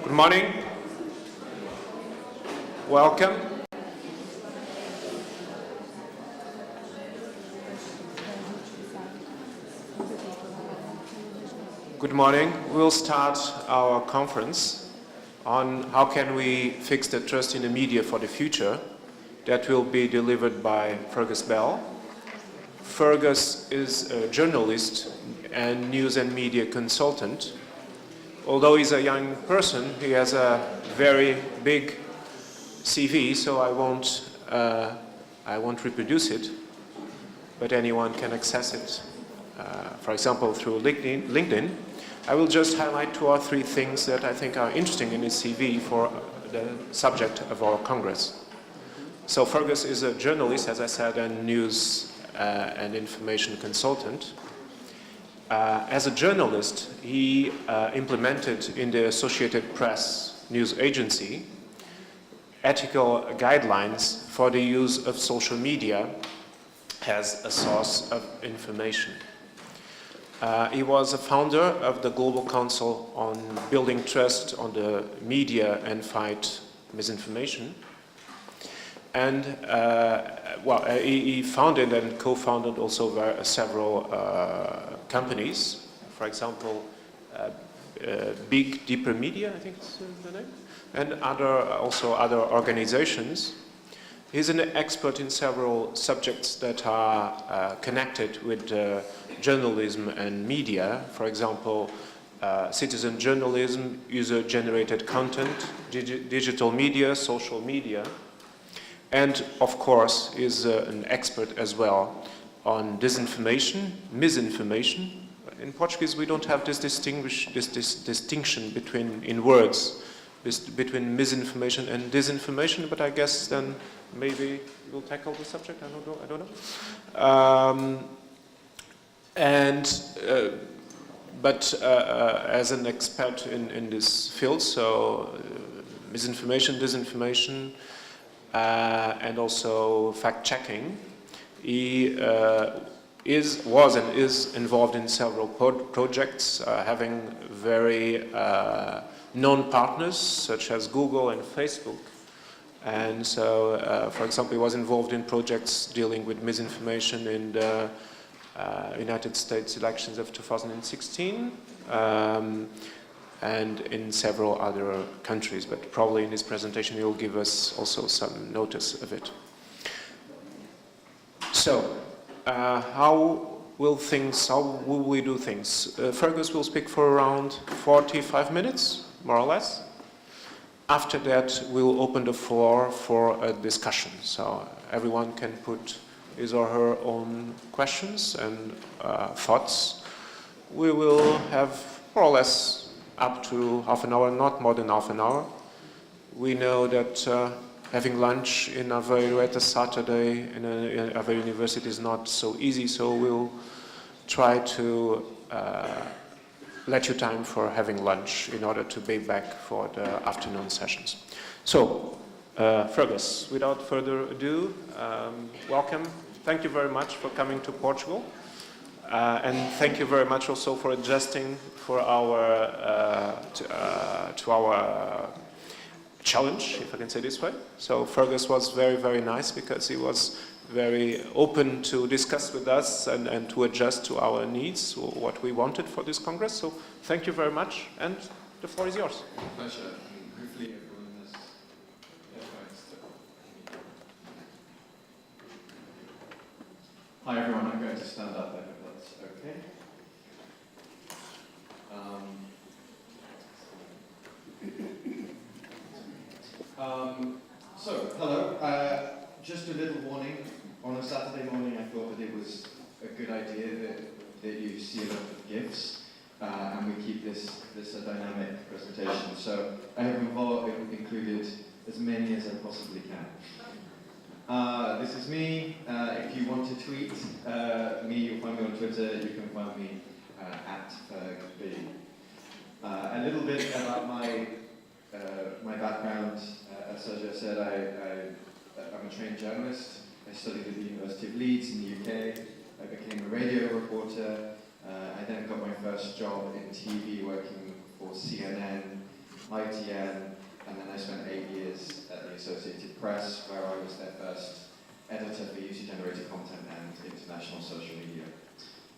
Good morning. Welcome. Good morning. We'll start our conference on how can we fix the trust in the media for the future. That will be delivered by Fergus Bell. Fergus is a journalist and news and media consultant. Although he's a young person, he has a very big CV, so I won't reproduce it, but anyone can access it. For example, through LinkedIn. I will just highlight 2 or 3 things that I think are interesting in his CV for the subject of our Congress. So Fergus is a journalist, as I said, and news and information consultant. As a journalist, he implemented in the Associated Press news agency ethical guidelines for the use of social media as a source of information. He was a founder of the Global Council on Building Trust on the Media and Fight Misinformation. And he founded and co-founded also several companies. For example, Big Deeper Media, I think is the name, and also other organizations. He's an expert in several subjects that are connected with journalism and media. For example, citizen journalism, user-generated content, digital media, social media, and of course is an expert as well on disinformation, misinformation. In Portuguese, we don't have this distinction in words between misinformation and disinformation, but I guess then maybe we'll tackle the subject. I don't know. But as an expert in this field, so misinformation, disinformation, and also fact-checking, he was and is involved in several projects, having very known partners such as Google and Facebook. And so, for example, he was involved in projects dealing with misinformation in the United States elections of 2016 and in several other countries, but probably in his presentation he will give us also some notice of it. So, how will we do things? Fergus will speak for around 45 minutes, more or less. After that, we'll open the floor for a discussion. So everyone can put his or her own questions and thoughts. We will have more or less up to half an hour, not more than half an hour. We know that having lunch in Aveiro at a Saturday in Aveiro University is not so easy, so we'll try to let you time for having lunch in order to be back for the afternoon sessions. So, Fergus, without further ado, welcome. Thank you very much for coming to Portugal. And thank you very much also for adjusting for to our challenge, if I can say this way. So Fergus was very, very nice because he was very open to discuss with us and to adjust to our needs, what we wanted for this Congress. So thank you very much, and the floor is yours. Pleasure. Hopefully everyone has headphones. Hi everyone, I'm going to stand up. I hope that's okay. So, hello. Just a little warning. On a Saturday morning, I thought that it was a good idea that you see a lot of gifts, and we keep this a dynamic presentation. So I have included as many as I possibly can. This is me. If you want to tweet me, you'll find me on Twitter. You can find me at Fergus Bell. A little bit about my background. As Sérgio said, I'm a trained journalist. I studied at the University of Leeds in the UK. I became a radio reporter. I then got my first job in TV working for CNN ITN, and then I spent 8 years at the Associated Press, where I was their first editor for user-generated content and international social media.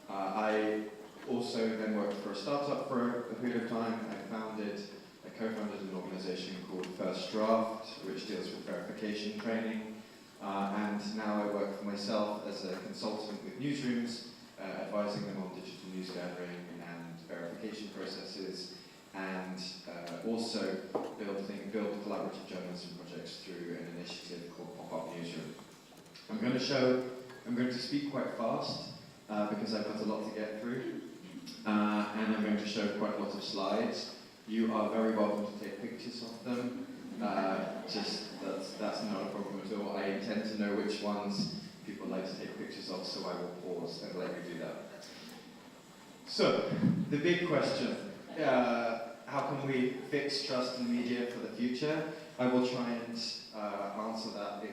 I also then worked for a startup for a period of time. I co-founded an organization called First Draft, which deals with verification training. And now I work for myself as a consultant with newsrooms, advising them on digital news gathering and verification processes, and also build collaborative journalism projects through an initiative called Pop-Up Newsroom. I'm going to speak quite fast because I've got a lot to get through, and I'm going to show quite a lot of slides. You are very welcome to take pictures of them. That's not a problem at all. I intend to know which ones people like to take pictures of, so I will pause and let you do that. So, the big question, how can we fix trust in media for the future? I will try and answer that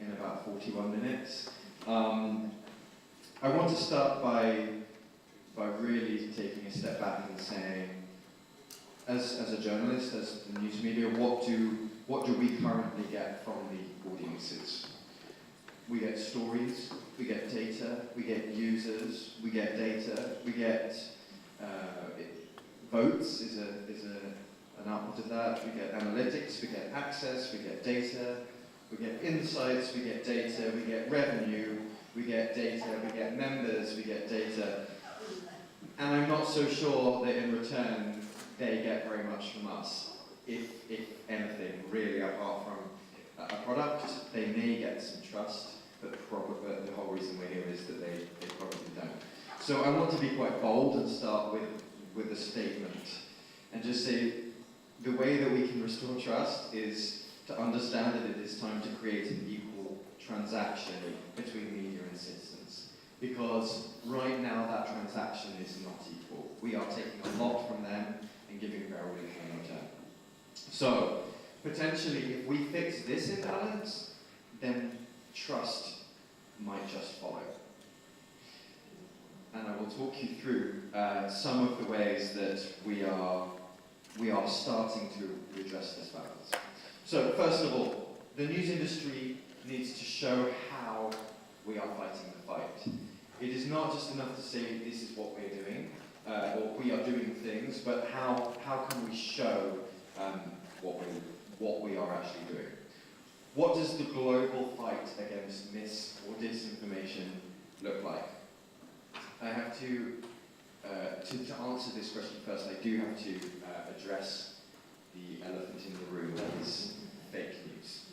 in about 41 minutes. I want to start by really taking a step back and saying, as a journalist, as the news media, what do we currently get from the audiences? We get stories, we get data, we get users, we get data, we get votes is an output of that, we get analytics, we get access, we get data, we get insights, we get data, we get revenue, we get data, we get members, we get data. And I'm not so sure that in return they get very much from us, if anything, really, apart from a product. They may get some trust, but the whole reason we're here is that they probably don't. So I want to be quite bold and start with a statement and just say the way that we can restore trust is to understand that it is time to create an equal transaction between media and citizens. Because right now that transaction is not equal. We are taking a lot from them and giving very little in return. So, potentially, if we fix this imbalance, then trust might just follow. And I will talk you through some of the ways that we are starting to redress this balance. So, first of all, the news industry needs to show how we are fighting the fight. It is not just enough to say this is what we're doing, or we are doing things, but how can we show what we are actually doing? What does the global fight against mis or disinformation look like? I have to answer this question first, I do have to address the elephant in the room, that is fake news.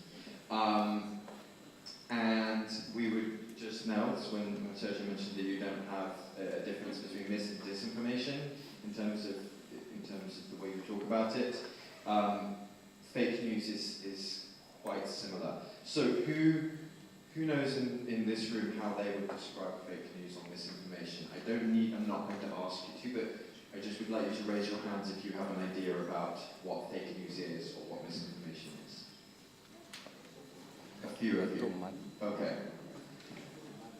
And we would just now, it's when Sérgio mentioned that you don't have a difference between mis and disinformation in terms of the way you talk about it. Fake news is quite similar. So who knows in this room how they would describe fake news or misinformation? I'm not going to ask you to, but I just would like you to raise your hands if you have an idea about what fake news is or what misinformation is. A few of you. Okay.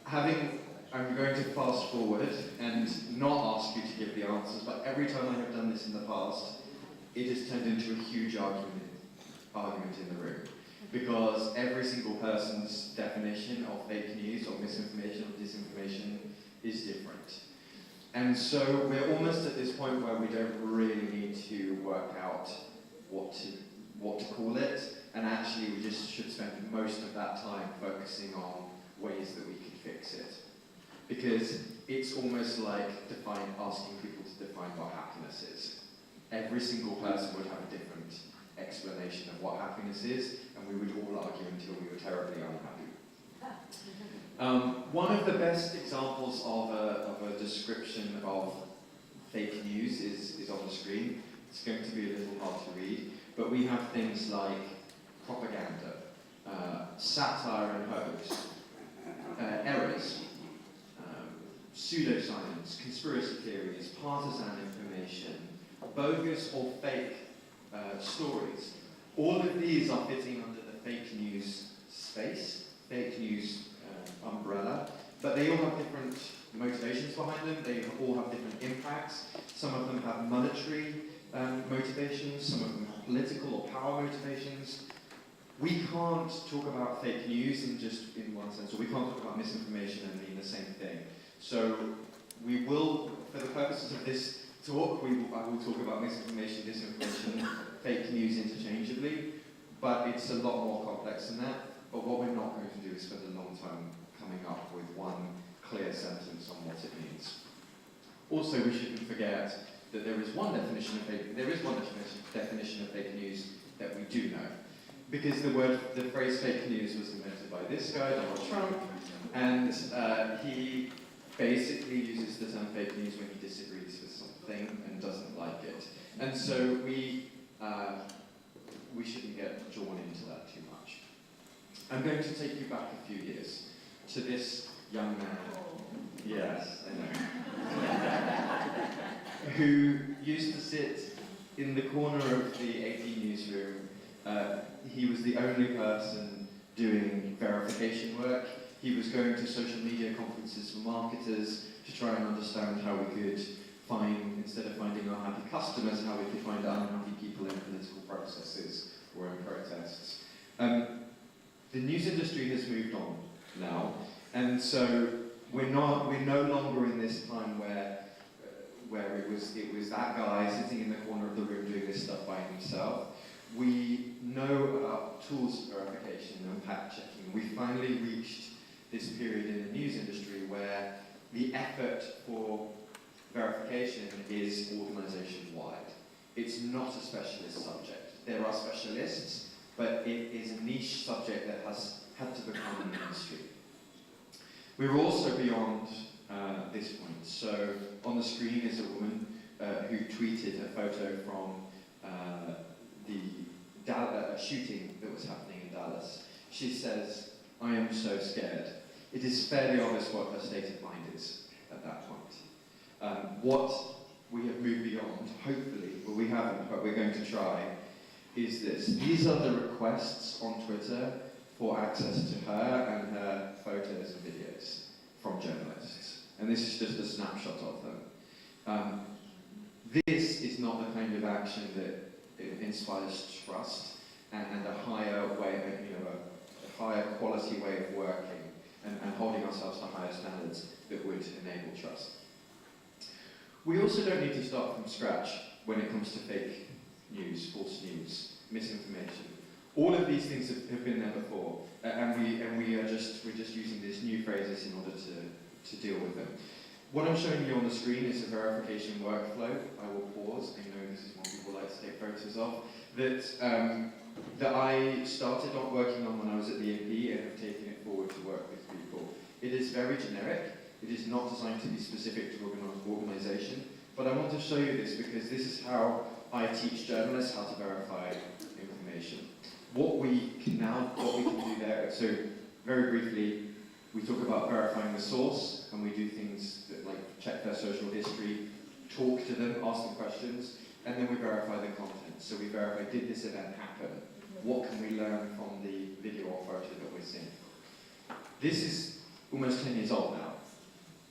I'm going to fast forward and not ask you to give the answers, but every time I have done this in the past, it has turned into a huge argument in the room. Because every single person's definition of fake news or misinformation or disinformation is different. And so we're almost at this point where we don't really need to work out what to call it, and actually we just should spend most of that time focusing on ways that we can fix it. Because it's almost like asking people to define what happiness is. Every single person would have a different explanation of what happiness is, and we would all argue until we were terribly unhappy. One of the best examples of a description of fake news is on the screen. It's going to be a little hard to read, but we have things like propaganda, satire and hoax, errors, pseudoscience, conspiracy theories, partisan information, bogus or fake stories. All of these are fitting under the fake news space, fake news umbrella, but they all have different motivations behind them, they all have different impacts. Some of them have monetary motivations, some of them have political or power motivations. We can't talk about fake news in one sense, or we can't talk about misinformation and mean the same thing. So we will, for the purposes of this talk, I will talk about misinformation, disinformation, fake news interchangeably, but it's a lot more complex than that. But what we're not going to do is spend a long time coming up with one clear sentence on what it means. Also, we shouldn't forget that there is one definition of fake news that we do know. Because the phrase fake news was invented by this guy, Donald Trump, and he basically uses the term fake news when he disagrees with something and doesn't like it. And so we shouldn't get drawn into that too much. I'm going to take you back a few years to this young man. Yes, I know. Who used to sit in the corner of the AP newsroom. He was the only person doing verification work. He was going to social media conferences for marketers to try and understand how we could find, instead of finding unhappy customers, how we could find unhappy people in political processes or in protests. The news industry has moved on now, and so we're no longer in this time where it was that guy sitting in the corner of the room doing this stuff by himself. We know about tools for verification and fact checking. We finally reached this period in the news industry where the effort for verification is organisation-wide. It's not a specialist subject. There are specialists, but it is a niche subject that has had to become mainstream. We're also beyond this point. So on the screen is a woman who tweeted a photo from a shooting that was happening in Dallas. She says, "I am so scared." It is fairly obvious what her state of mind is at that point. What we have moved beyond, hopefully, well we haven't, but we're going to try, is this. These are the requests on Twitter for access to her and her photos and videos from journalists. And this is just a snapshot of them. This is not the kind of action that inspires trust and a higher way, a higher quality way of working and holding ourselves to higher standards that would enable trust. We also don't need to start from scratch when it comes to fake news, false news, misinformation. All of these things have been there before, and we're just using these new phrases in order to deal with them. What I'm showing you on the screen is a verification workflow. I will pause. I know this is what people like to take photos of. That I started on working on when I was at the AP and have taken it forward to work with people. It is very generic. It is not designed to be specific to an organisation. But I want to show you this because this is how I teach journalists how to verify information. What we can do there, so very briefly, we talk about verifying the source, and we do things that, like check their social history, talk to them, ask them questions, and then we verify the content. So we verify, did this event happen? What can we learn from the video or photo that we're seeing? This is almost 10 years old now.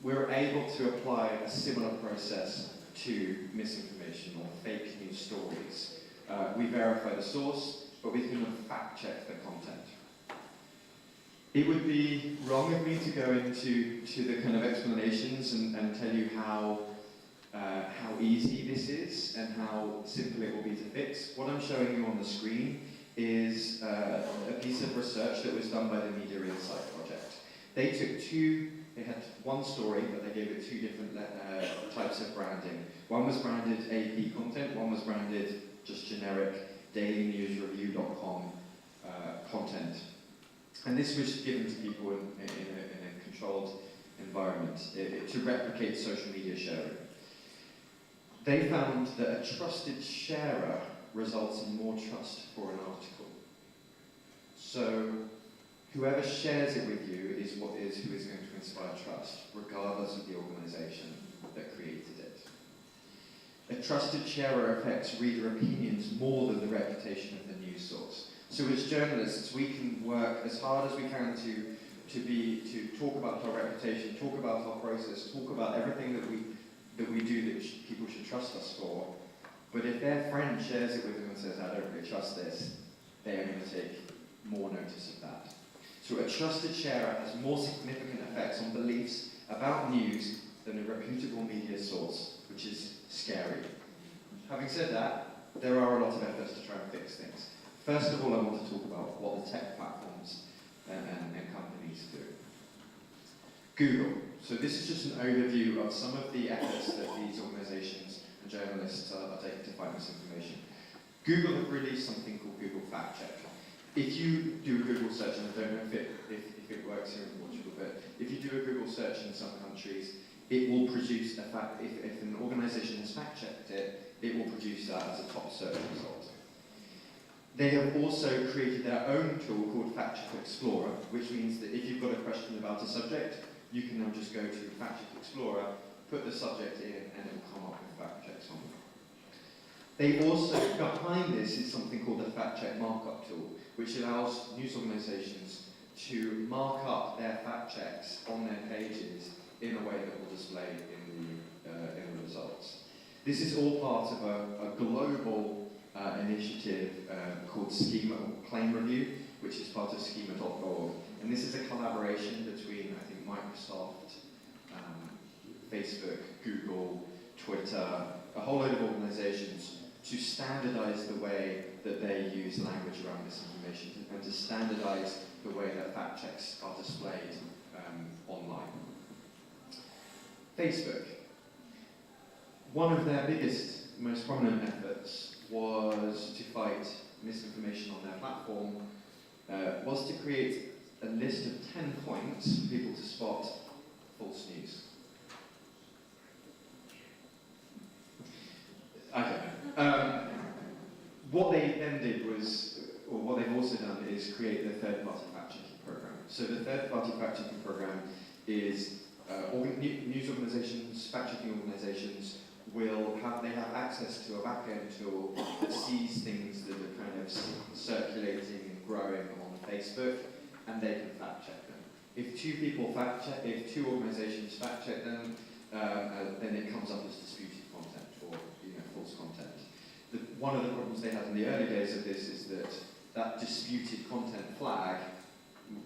We're able to apply a similar process to misinformation or fake news stories. We verify the source, but we can fact check the content. It would be wrong of me to go into the kind of explanations and tell you how easy this is and how simple it will be to fix. What I'm showing you on the screen is a piece of research that was done by the Media Insight Project. They had one story, but they gave it two different types of branding. One was branded AP content, one was branded just generic dailynewsreview.com content. And this was given to people in a controlled environment to replicate social media sharing. They found that a trusted sharer results in more trust for an article. So whoever shares it with you is who is going to inspire trust, regardless of the organisation that created it. A trusted sharer affects reader opinions more than the reputation of the news source. So as journalists, we can work as hard as we can to talk about our reputation, talk about our process, talk about everything that we do that people should trust us for. But if their friend shares it with them and says, I don't really trust this, they are going to take more notice of that. So a trusted sharer has more significant effects on beliefs about news than a reputable media source, which is scary. Having said that, there are a lot of efforts to try and fix things. First of all, I want to talk about what the tech platforms and companies do. Google. So this is just an overview of some of the efforts that these organizations and journalists are taking to find this information. Google have released something called Google Fact Check. If you do a Google search, and I don't know if it works here in Portugal, but if you do a Google search in some countries, it will produce a fact, if an organization has fact checked it, it will produce that as a top search result. They have also created their own tool called Fact Check Explorer, which means that if you've got a question about a subject, you can now just go to Fact Check Explorer, put the subject in, and it will come up with fact checks on it. They also, behind this is something called the Fact Check Markup tool, which allows news organizations to mark up their fact checks on their pages in a way that will display in the results. This is all part of a global initiative called Schema Claim Review, which is part of schema.org. And this is a collaboration between, I think, Microsoft, Facebook, Google, Twitter, a whole load of organizations to standardize the way that they use language around this information and to standardize the way that fact checks are displayed online. Facebook. One of their biggest, most prominent efforts was to fight misinformation on their platform, was to create a list of 10 points for people to spot false news. I don't know. What they then did was, or what they've also done is create the third-party fact-checking program. So the third-party fact-checking program is news organizations, fact-checking organizations they have access to a back-end tool that sees things that are kind of circulating and growing on Facebook, and they can fact-check them. If two organizations fact-check them, then it comes up as disputed content or false content. One of the problems they had in the early days of this is that disputed content flag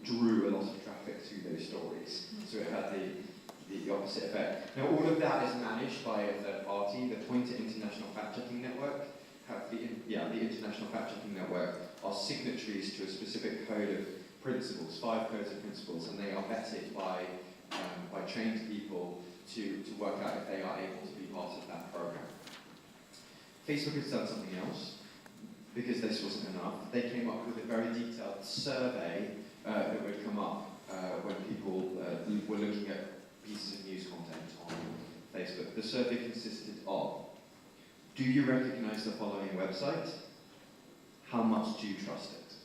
drew a lot of traffic to those stories. So it had the opposite effect. Now all of that is managed by a third party. The Pointer International Fact-Checking Network, the International Fact-Checking Network are signatories to a specific code of principles, 5 codes of principles, and they are vetted by trained people to work out if they are able to be part of that program. Facebook has done something else, because this wasn't enough. They came up with a very detailed survey that would come up when people were looking at pieces of news content on Facebook. The survey consisted of, do you recognize the following website? How much do you trust it?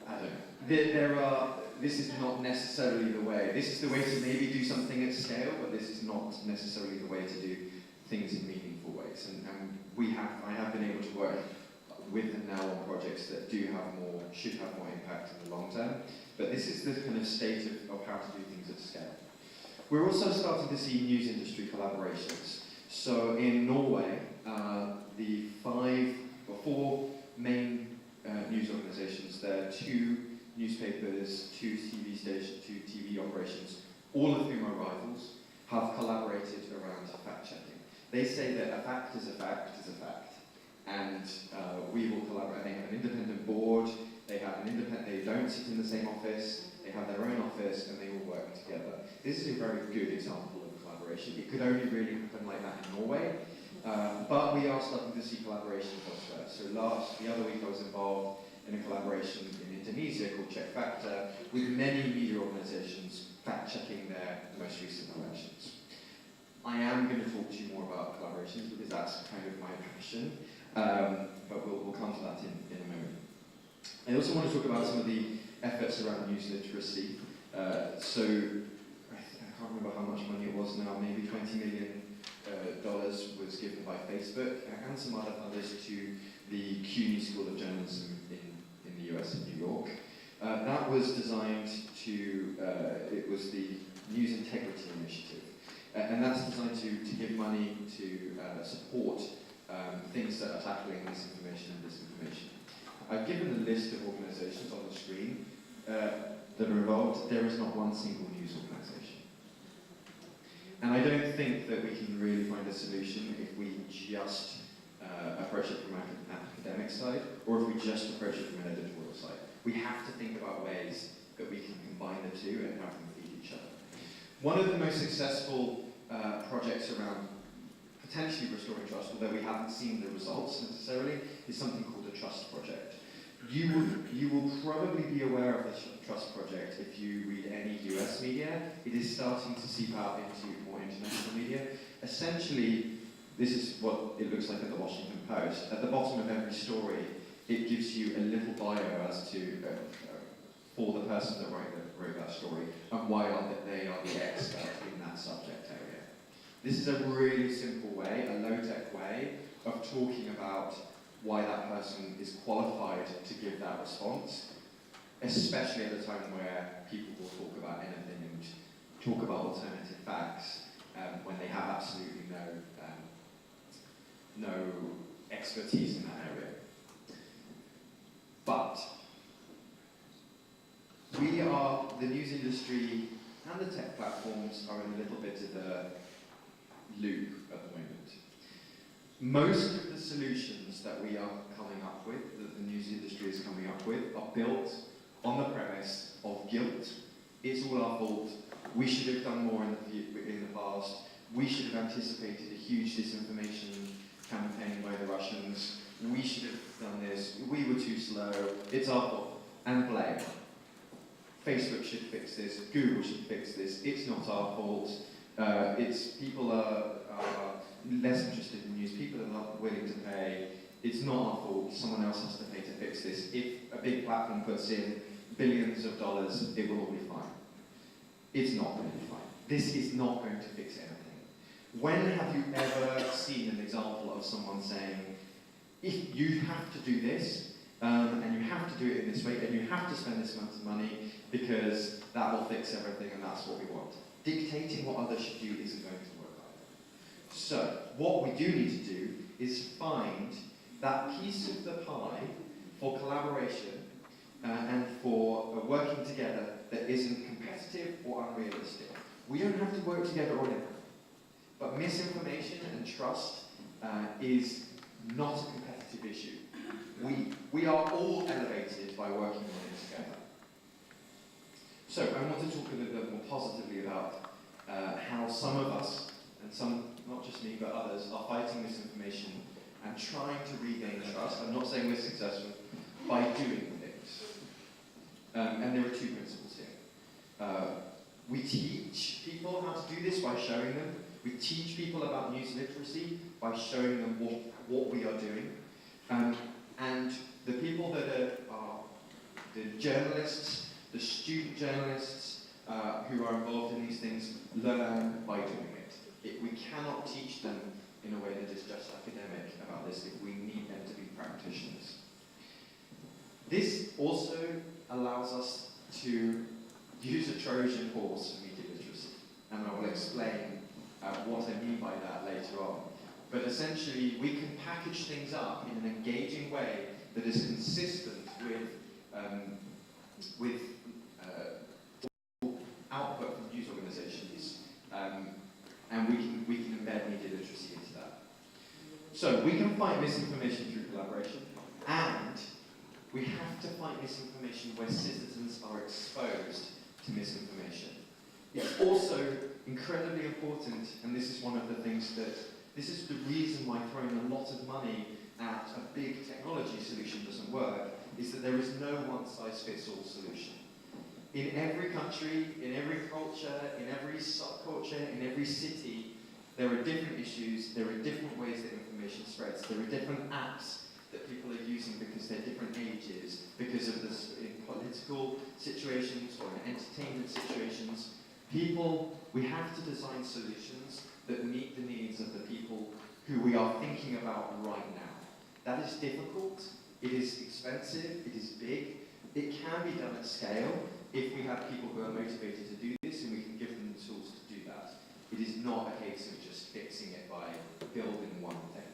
I don't know. This is not necessarily the way. This is the way to maybe do something at scale, but this is not necessarily the way to do things in meaningful ways. And I have been able to work with them now on projects that should have more impact in the long term. But this is the kind of state of how to do things at scale. We're also starting to see news industry collaborations. So in Norway, the 4 main news organizations, there are 2 newspapers, 2 TV stations, 2 TV operations, all of whom are rivals, have collaborated around fact-checking. They say that a fact is a fact is a fact. And we will collaborate. They have an independent board, they don't sit in the same office, they have their own office, and they all work together. This is a very good example of collaboration. It could only really happen like that in Norway, but we are starting to see collaborations elsewhere. So the other week I was involved in a collaboration in Indonesia called Check Factor, with many media organizations fact-checking their most recent elections. I am going to talk to you more about collaborations because that's kind of my passion, but we'll come to that in a moment. I also want to talk about some of the efforts around news literacy. So I can't remember how much money it was now, maybe $20 million was given by Facebook and some other funders to the CUNY School of Journalism in the US, in New York. That was designed to, it was the News Integrity Initiative. And that's designed to give money to support things that are tackling misinformation and disinformation. I've given a list of organisations on the screen that are involved. There is not one single news organisation. And I don't think that we can really find a solution if we just approach it from an academic side, or if we just approach it from an editorial side. We have to think about ways that we can combine the two and have them feed each other. One of the most successful projects around potentially restoring trust, although we haven't seen the results necessarily, is something called the Trust Project. You will probably be aware of the Trust Project if you read any US media. It is starting to seep out into more international media. Essentially, this is what it looks like at the Washington Post. At the bottom of every story, it gives you a little bio as to for the person that wrote that story and why they are the expert in that subject area. This is a really simple way, a low-tech way of talking about why that person is qualified to give that response, especially at a time where people will talk about anything and talk about alternative facts when they have absolutely no expertise in that area. But the news industry and the tech platforms are in a little bit of a loop at the moment. Most of the solutions that we are coming up with, that the news industry is coming up with, are built on the premise of guilt. It's all our fault. We should have done more in the past. We should have anticipated a huge disinformation campaign by the Russians. We should have done this. We were too slow. It's our fault. And blame. Facebook should fix this. Google should fix this. It's not our fault. People are less interested in news. People are not willing to pay. It's not our fault. Someone else has to pay to fix this. If a big platform puts in billions of dollars, it will all be fine. It's not going to be fine. This is not going to fix anything. When have you ever seen an example of someone saying, if you have to do this, and you have to do it in this way, and you have to spend this amount of money, because that will fix everything and that's what we want. Dictating what others should do isn't going to work either. So, what we do need to do is find that piece of the pie for collaboration and for working together that isn't competitive or unrealistic. We don't have to work together on it. But misinformation and trust is not a competitive issue. We are all elevated by working on it together. So I want to talk a little bit more positively about how some of us, and some, not just me, but others, are fighting misinformation and trying to regain trust. I'm not saying we're successful, by doing things. And there are two principles here. We teach people how to do this by showing them. We teach people about news literacy by showing them what we are doing. And the people that are the journalists, the student journalists who are involved in these things learn by doing it. We cannot teach them in a way that is just academic about this if we need them to be practitioners. This also allows us to use a Trojan horse for media literacy, and I will explain what I mean by that later on. But essentially, we can package things up in an engaging way that is consistent with output from news organisations, and we can embed media literacy into that. So we can fight misinformation through collaboration, and we have to fight misinformation where citizens are exposed to misinformation. It's also incredibly important, and this is one of the things that, this is the reason why throwing a lot of money at a big technology solution doesn't work, is that there is no one-size-fits-all solution. In every country, in every culture, in every subculture, in every city, there are different issues, there are different ways that information spreads, there are different apps that people are using because they're different ages, because of this in political situations or in entertainment situations. We have to design solutions that meet the needs of the people who we are thinking about right now. That is difficult, it is expensive, it is big, it can be done at scale if we have people who are motivated to do this and we can give them the tools to do that. It is not a case of just fixing it by building one thing.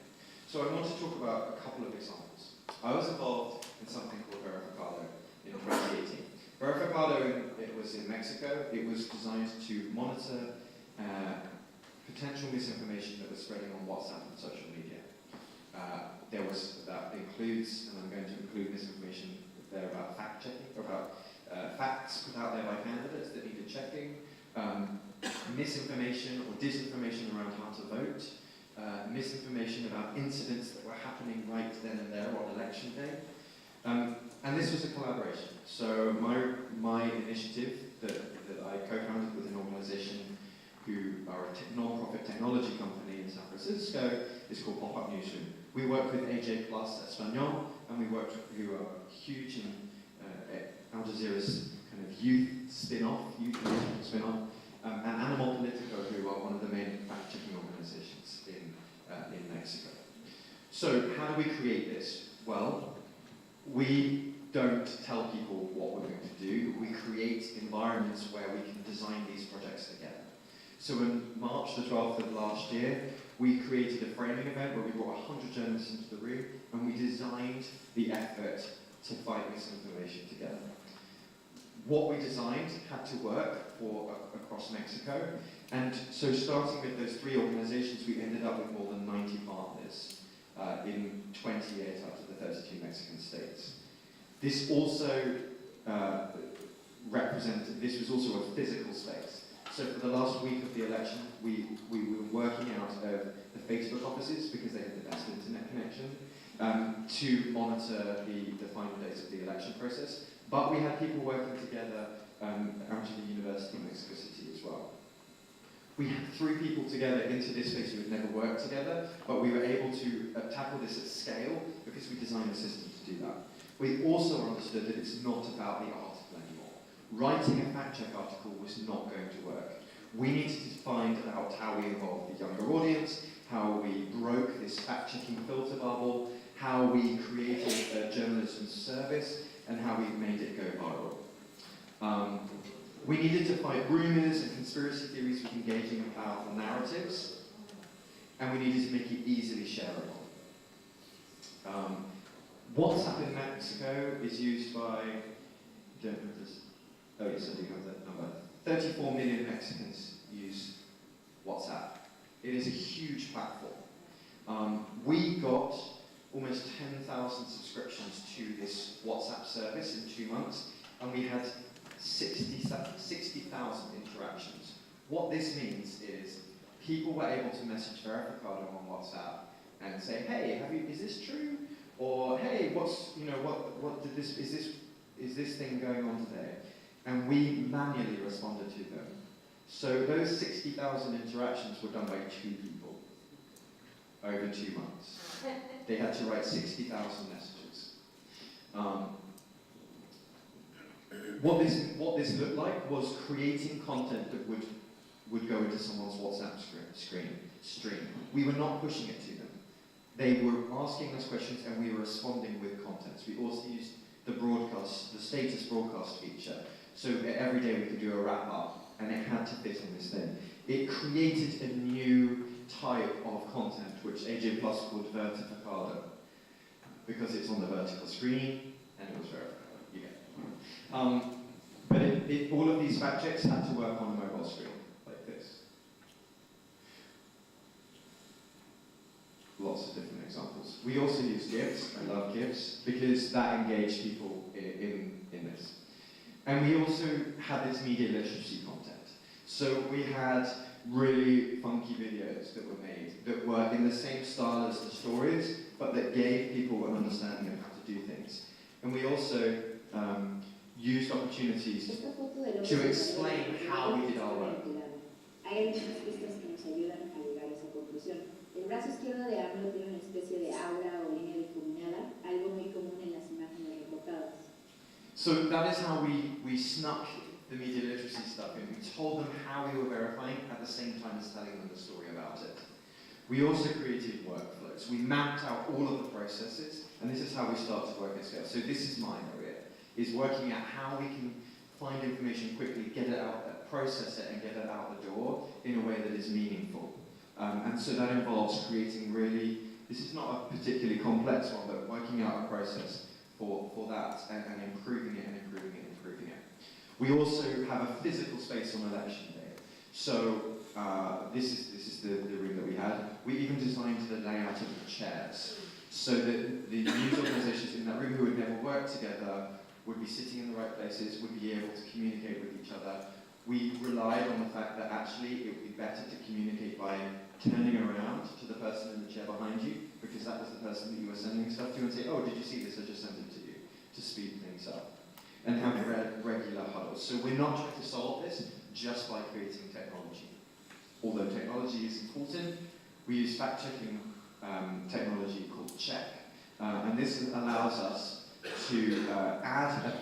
So I want to talk about a couple of examples. I was involved in something called verificação in 2018. Verificação, it was in Mexico. It was designed to monitor potential misinformation that was spreading on WhatsApp and social media. That includes, and I'm going to include misinformation there about fact-checking, about facts put out there by candidates that needed checking, misinformation or disinformation around how to vote, misinformation about incidents that were happening right then and there on election day. And this was a collaboration. So my initiative that I co-founded with an organization who are a non-profit technology company in San Francisco is called Pop-Up Newsroom. We work with AJ Plus Español, and we work with who are huge in Al Jazeera's kind of youth spin-off, and Animal Politico, who are one of the main fact-checking organizations in Mexico. So how do we create this? Well, we don't tell people what we're going to do. We create environments where we can design these projects together. So in March the 12th of last year, we created a framing event where we brought 100 journalists into the room and we designed the effort to fight misinformation together. What we designed had to work across Mexico, and so starting with those 3 organizations, we ended up with more than 90 partners in 28 out of the 32 Mexican states. This also this was also a physical space. So for the last week of the election, we were working out of the Facebook offices because they had the best internet connection to monitor the final days of the election process. But we had people working together out of the University of Mexico City as well. We had 3 people together into this space who had never worked together, but we were able to tackle this at scale because we designed a system to do that. We also understood that it's not about the article anymore. Writing a fact-check article was not going to work. We needed to find out how we involved the younger audience, how we broke this fact-checking filter bubble, how we created a journalism service, and how we made it go viral. We needed to fight rumors and conspiracy theories with engaging and powerful narratives, and we needed to make it easily shareable. WhatsApp in Mexico is used by, oh yes, I do have that number. 34 million Mexicans use WhatsApp. It is a huge platform. We got almost 10,000 subscriptions to this WhatsApp service in 2 months, and we had 60,000 interactions. What this means is people were able to message verificação on WhatsApp and say, hey, is this true? Or hey, is this thing going on today? And we manually responded to them. So those 60,000 interactions were done by 2 people over 2 months. They had to write 60,000 messages. What this looked like was creating content that would go into someone's WhatsApp stream. We were not pushing it to them. They were asking us questions and we were responding with content. We also used the status broadcast feature. So every day we could do a wrap-up, and it had to fit in this thing. It created a new type of content, which AJ Plus called verificação, because it's on the vertical screen, and it was verificação. You get it. But all of these fact checks had to work on a mobile screen, like this. Lots of different examples. We also use GIFs. I love GIFs, because that engaged people in this. And we also had this media literacy content. So we had really funky videos that were made that were in the same style as the stories, but that gave people an understanding of how to do things. And we also used opportunities to explain how we did our work. Hay algunas pistas que nos ayudan a llegar a esa conclusión. El brazo izquierdo de AMLO tiene una especie de aura o línea difuminada, algo muy común en las imágenes reportadas. So that is how we snuck the media literacy stuff in. We told them how we were verifying at the same time as telling them the story about it. We also created workflows. We mapped out all of the processes, and this is how we start to work at scale. So this is my area, is working out how we can find information quickly, get it out process it and get it out the door in a way that is meaningful. And so that involves creating really, this is not a particularly complex one, but working out a process for that and improving it and improving it and improving it. We also have a physical space on election day. So this is the room that we had. We even designed the layout of the chairs so that the news organisations in that room who had never worked together would be sitting in the right places, would be able to communicate with each other. We relied on the fact that actually it would be better to communicate by turning around to the person in the chair behind you, because that was the person that you were sending stuff to, and say, oh, did you see this? I just sent it to you, to speed things up. And have regular huddles. So we're not trying to solve this just by creating technology. Although technology is important, we use fact-checking technology called Check, and this allows us to add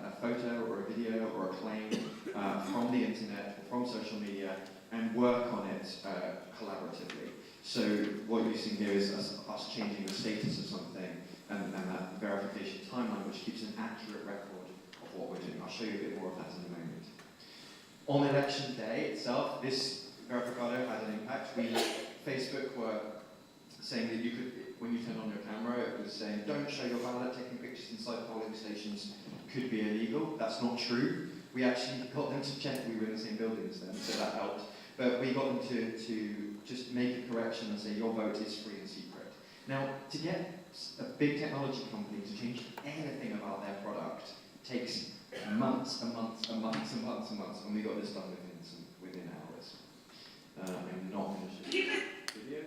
a photo or a video or a claim from the internet or from social media and work on it collaboratively. So what you're seeing here is us changing the status of something and that verification timeline, which keeps an accurate record of what we're doing. I'll show you a bit more of that in a moment. On election day itself, this verificado had an impact. Facebook were saying that you could, when you turned on your camera, it was saying, don't show your ballot, taking pictures inside polling stations could be illegal. That's not true. We actually got them to check, we were in the same buildings then, so that helped. But we got them to just make a correction and say, your vote is free and secret. Now, to get a big technology company to change anything about their product takes months and months and months and months and months, and we got this done within hours. I'm not going to show you the video.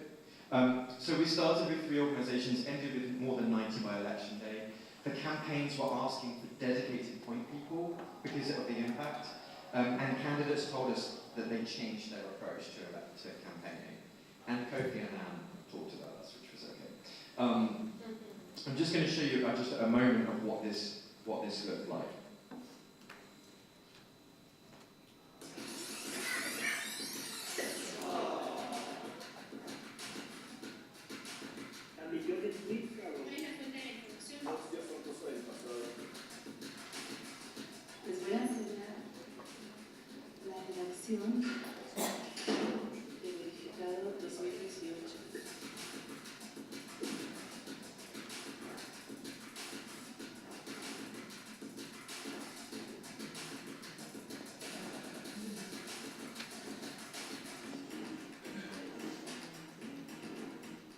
So we started with 3 organisations, ended with more than 90 by election day. The campaigns were asking for dedicated point people because of the impact, and candidates told us that they changed their approach to campaigning. And Kofi and Anne talked about us, which was okay. I'm just going to show you just a moment of what this looked like. Les voy a enseñar la redacción de verificado 2018.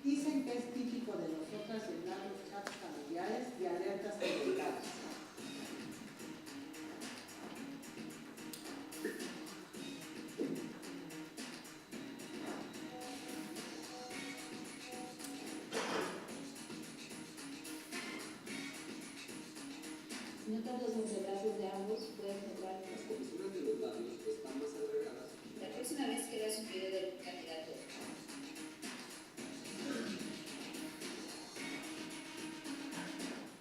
Dicen que es típico de nosotras llenar los chats familiares y alertas ambientales. No todos los enlaces de ambos pueden encontrar las comisuras de los labios están más agregadas. La próxima vez que veas un video de un candidato,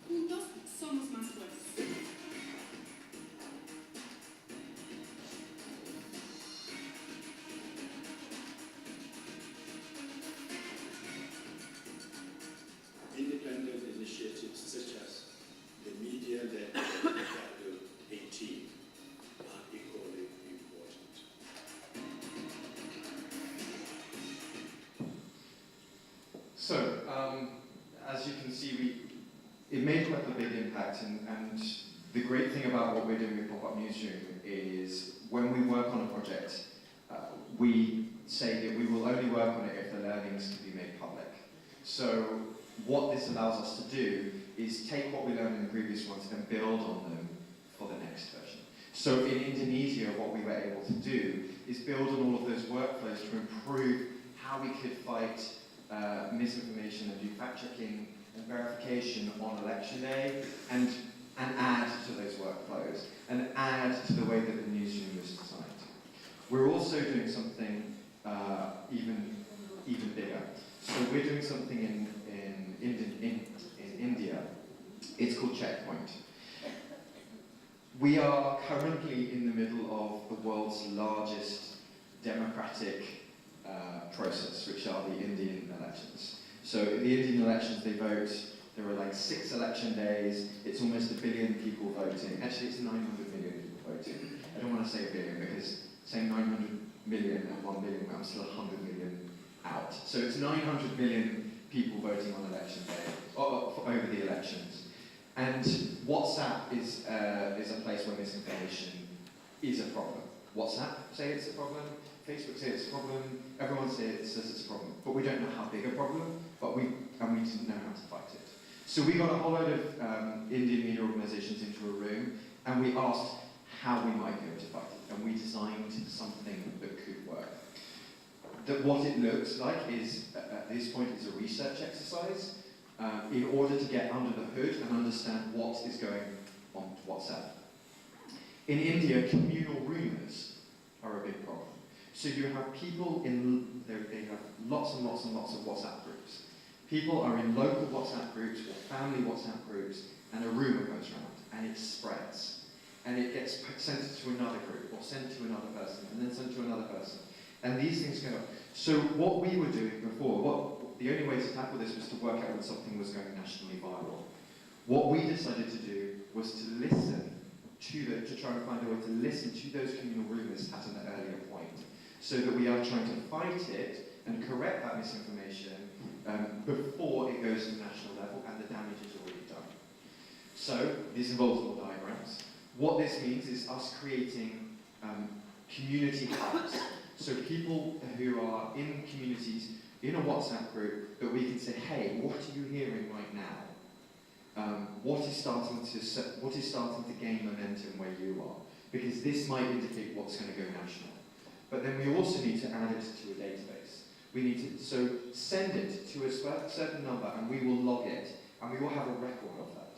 juntos somos más fuertes. Independent initiatives such as the media-led Inventado 18 are equally important. So, as you can see, it made quite a big impact, and the great thing about what we're doing with Pop-Up Newsroom is when we work on a project, we say that we will only work on it if the learnings can be made public. So what this allows us to do is take what we learned in the previous ones and build on them for the next version. So in Indonesia, what we were able to do is build on all of those workflows to improve how we could fight misinformation and do fact-checking and verification on election day, and add to those workflows, and add to the way that the newsroom was designed. We're also doing something even bigger. So we're doing something in India. It's called Checkpoint. We are currently in the middle of the world's largest democratic process, which are the Indian elections. So in the Indian elections, they vote, there are like 6 election days, it's almost 1 billion people voting. Actually, it's 900 million people voting. I don't want to say 1 billion because saying 900 million and 1 billion, I'm still 100 million out. So it's 900 million people voting on election day, over the elections. And WhatsApp is a place where misinformation is a problem. WhatsApp say it's a problem, Facebook say it's a problem, everyone says it's a problem, but we don't know how big a problem, and we didn't know how to fight it. So we got a whole load of Indian media organizations into a room, and we asked how we might be able to fight it, and we designed something that could work. What it looks like is, at this point, is a research exercise in order to get under the hood and understand what is going on WhatsApp. In India, communal rumors are a big problem. So you have people they have lots and lots and lots of WhatsApp groups. People are in local WhatsApp groups or family WhatsApp groups, and a rumor goes around, and it spreads. And it gets sent to another group, or sent to another person, and then sent to another person. And these things go. So what we were doing before, the only way to tackle this was to work out when something was going nationally viral. What we decided to do was to listen to try and find a way to listen to those communal rumors at an earlier point, so that we are trying to fight it and correct that misinformation before it goes to the national level and the damage is already done. So this involves all diagrams. What this means is us creating community hubs. So people who are in communities, in a WhatsApp group, that we can say, hey, what are you hearing right now? What is starting to gain momentum where you are? Because this might indicate what's going to go national. But then we also need to add it to a database. We need to send it to a certain number, and we will log it, and we will have a record of that.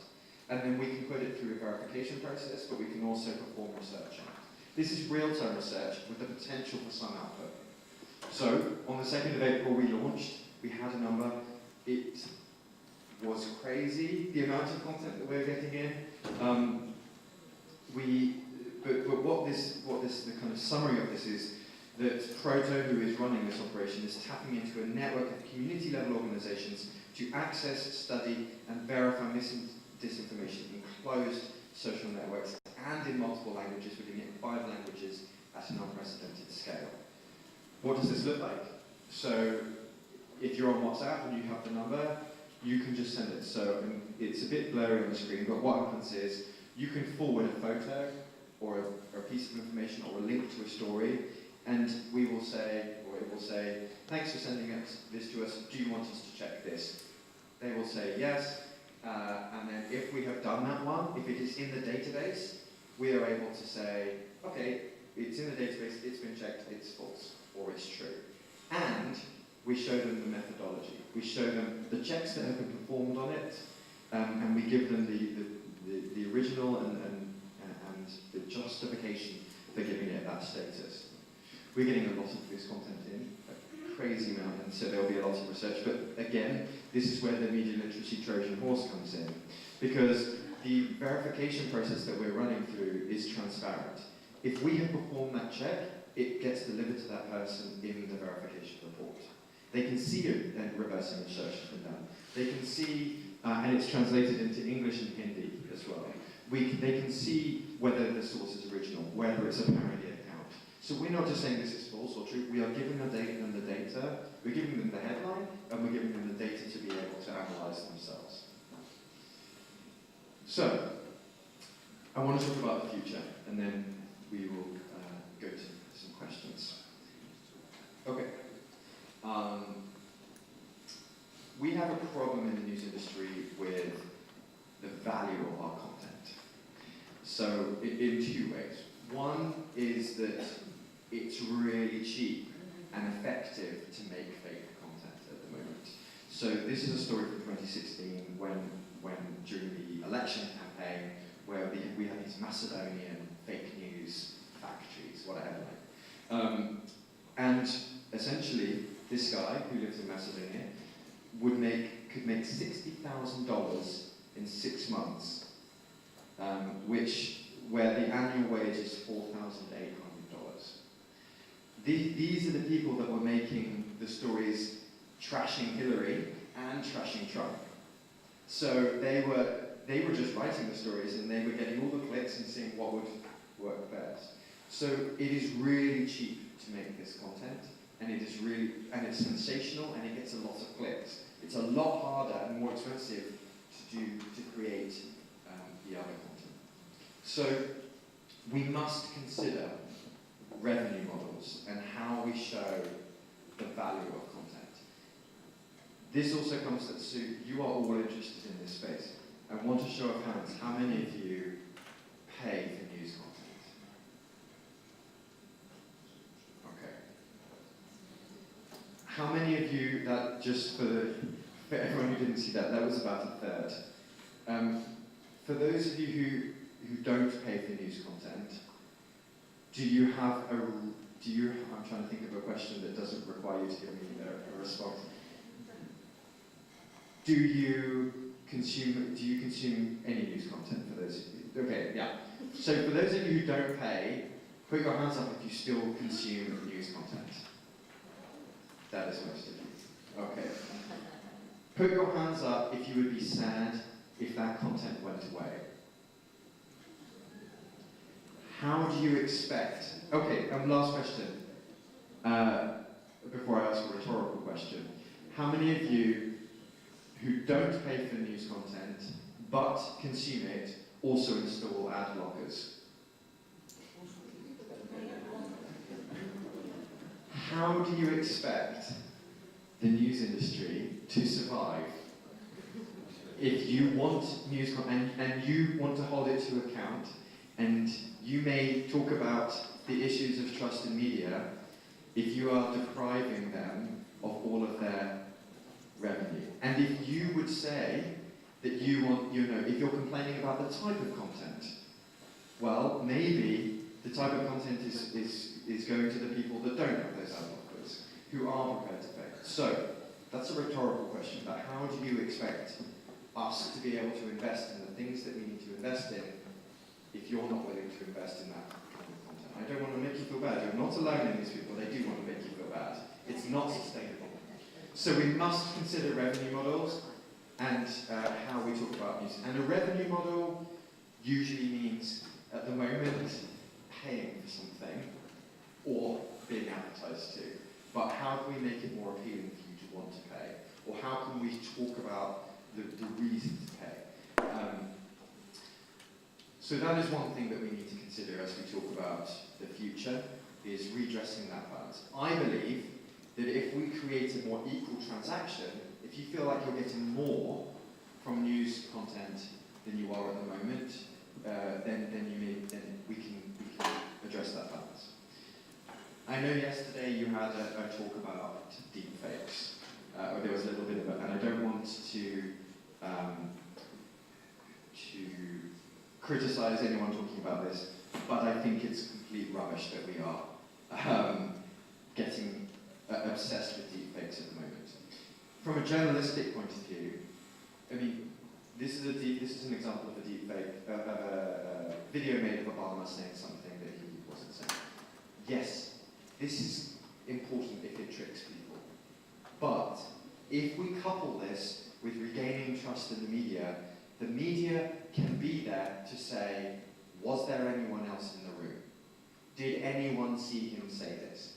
And then we can put it through a verification process, but we can also perform research on it. This is real-time research with the potential for some output. So on the 2nd of April we launched, we had a number. It was crazy, the amount of content that we're getting in. But the kind of summary of this is that Proto, who is running this operation, is tapping into a network of community-level organizations to access, study, and verify disinformation in closed social networks and in multiple languages. We're doing it in 5 languages at an unprecedented scale. What does this look like? So if you're on WhatsApp and you have the number, you can just send it. So it's a bit blurry on the screen, but what happens is you can forward a photo or a piece of information or a link to a story, and we will say, or it will say, thanks for sending this to us, do you want us to check this? They will say yes, and then if we have done that one, if it is in the database, we are able to say, okay, it's in the database, it's been checked, it's false, or it's true. And we show them the methodology. We show them the checks that have been performed on it, and we give them the original and the justification for giving it that status. We're getting a lot of this content in, a crazy amount, and so there'll be a lot of research. But again, this is where the media literacy Trojan horse comes in, because the verification process that we're running through is transparent. If we have performed that check, it gets delivered to that person in the verification report. They can see it, and reverse image search has been done. They can see, and it's translated into English and Hindi as well. They can see whether the source is original, whether it's a parody account. So we're not just saying this is false or true, we are giving them the data, we're giving them the headline, and we're giving them the data to be able to analyze themselves. So, I want to talk about the future, and then we will go to some questions. Okay. We have a problem in the news industry with the value of our content. So, in 2 ways. One is that it's really cheap and effective to make fake content at the moment. So this is a story from 2016 when during the election campaign where we had these Macedonian fake news factories, whatever. And essentially, this guy who lives in Macedonia could make $60,000 in 6 months, where the annual wage is $4,800. These are the people that were making the stories trashing Hillary and trashing Trump. So they were just writing the stories, and they were getting all the clicks and seeing what would work best. So it is really cheap to make this content, and it's sensational, and it gets a lot of clicks. It's a lot harder and more expensive to create the other content. So we must consider revenue models and how we show the value of content. This also comes to, so you are all interested in this space. I want to show of hands, how many of you pay for news content? Okay. How many of you, that just for everyone who didn't see that, that was about a third. For those of you who don't pay for news content, I'm trying to think of a question that doesn't require you to give me a response. Do you consume any news content, for those of you? Okay, yeah. So for those of you who don't pay, put your hands up if you still consume news content. That is most of you. Okay. Put your hands up if you would be sad if that content went away. How do you expect... Okay, last question. Before I ask a rhetorical question. How many of you who don't pay for news content but consume it also install ad blockers? How do you expect the news industry to survive if you want news content and you want to hold it to account, and you may talk about the issues of trust in media if you are depriving them of all of their revenue? And if you would say that you want, if you're complaining about the type of content, well, maybe the type of content is going to the people that don't have those ad blockers, who are prepared to pay. So, that's a rhetorical question, but how do you expect us to be able to invest in the things that we need to invest in if you're not willing to invest in that kind of content? I don't want to make you feel bad. You're not alone in these people. They do want to make you feel bad. It's not sustainable. So we must consider revenue models and how we talk about news. And a revenue model usually means, at the moment, paying for something or being advertised to. But how can we make it more appealing for you to want to pay? Or how can we talk about the reason to pay? So that is one thing that we need to consider as we talk about the future, is redressing that balance. I believe that if we create a more equal transaction, if you feel like you're getting more from news content than you are at the moment, then we can address that balance. I know yesterday you had a talk about deepfakes. There was a little bit of it, and I don't want to criticize anyone talking about this, but I think it's complete rubbish that we are getting obsessed with deepfakes at the moment. From a journalistic point of view, I mean, this is an example of a deepfake, of a video made of Obama saying something that he wasn't saying. Yes, this is important if it tricks people. But if we couple this with regaining trust in the media can be there to say, was there anyone else in the room? Did anyone see him say this?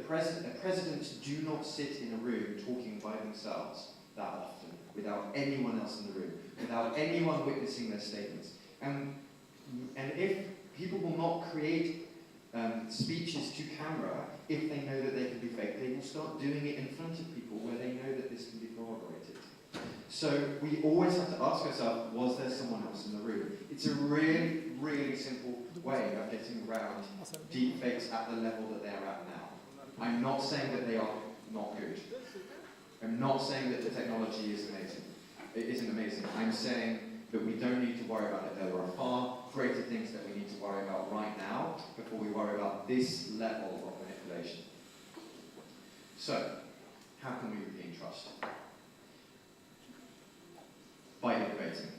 Presidents do not sit in a room talking by themselves that often, without anyone else in the room, without anyone witnessing their statements. And if people will not create speeches to camera, if they know that they can be fake, they will start doing it in front of people where they know that this can be corroborated. So we always have to ask ourselves, was there someone else in the room? It's a really, really simple way of getting around deepfakes at the level that they're at now. I'm not saying that they are not good. I'm not saying that the technology is amazing. It isn't amazing. I'm saying that we don't need to worry about it. There are far greater things that we need to worry about right now before we worry about this level of manipulation. So, how can we regain trust? By innovating.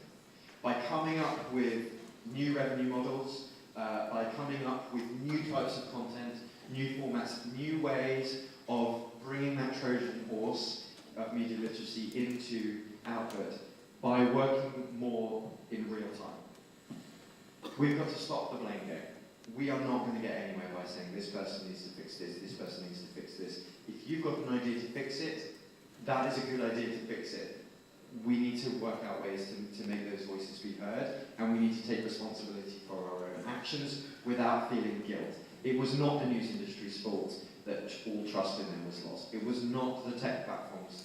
By coming up with new revenue models, by coming up with new types of content, new formats, new ways of bringing that Trojan horse of media literacy into output, by working more in real time. We've got to stop the blame game. we are not going to get anywhere by saying this person needs to fix this person needs to fix this. If you've got an idea to fix it, that is a good idea to fix it. We need to work out ways to make those voices be heard, and we need to take responsibility for our own actions without feeling guilt. It was not the news industry's fault that all trust in them was lost. It was not the tech platforms'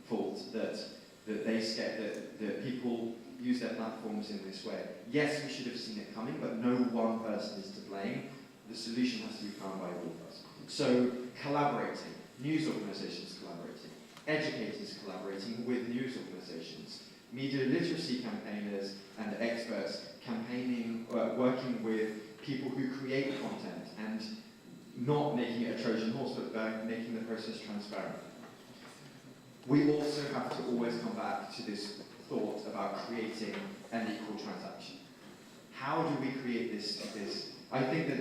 fault that that people use their platforms in this way. Yes, we should have seen it coming, but no one person is to blame. The solution has to be found by all of us. So collaborating, news organizations collaborating, educators collaborating with news organizations, media literacy campaigners and experts campaigning, working with people who create content and not making it a Trojan horse, but making the process transparent. We also have to always come back to this thought about creating an equal transaction. How do we create this? I think that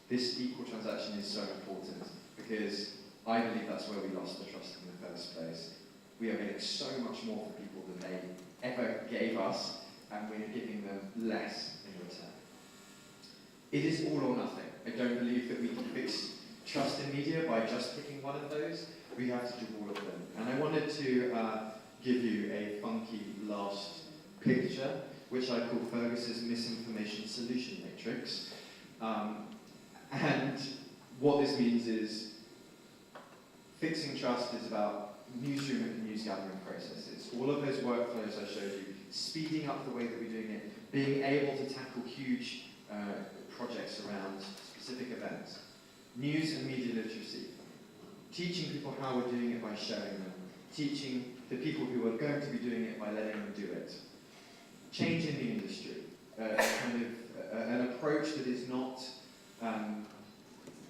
this equal transaction is so important because I believe that's where we lost the trust in the first place. We are getting so much more for people than they ever gave us, and we're giving them less in return. It is all or nothing. I don't believe that we can fix trust in media by just picking one of those. We have to do all of them. And I wanted to give you a funky last picture, which I call Fergus's misinformation solution matrix. And what this means is fixing trust is about newsroom and news gathering processes. All of those workflows I showed you, speeding up the way that we're doing it, being able to tackle huge projects around specific events. News and media literacy. Teaching people how we're doing it by showing them. Teaching the people who are going to be doing it by letting them do it. Change in the industry. An approach that is not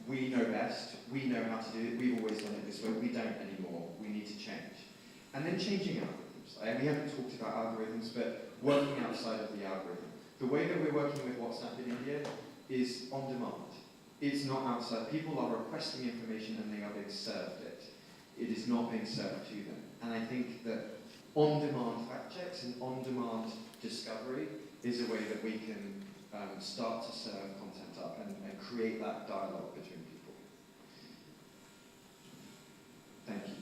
we know best, we know how to do it, we've always done it this way, we don't anymore, we need to change. And then changing algorithms. We haven't talked about algorithms, but working outside of the algorithm. The way that we're working with WhatsApp in India is on demand. It's not outside. People are requesting information and they are being served it. It is not being served to them. And I think that on-demand fact checks and on-demand discovery is a way that we can start to serve content up and create that dialogue between people. Thank you.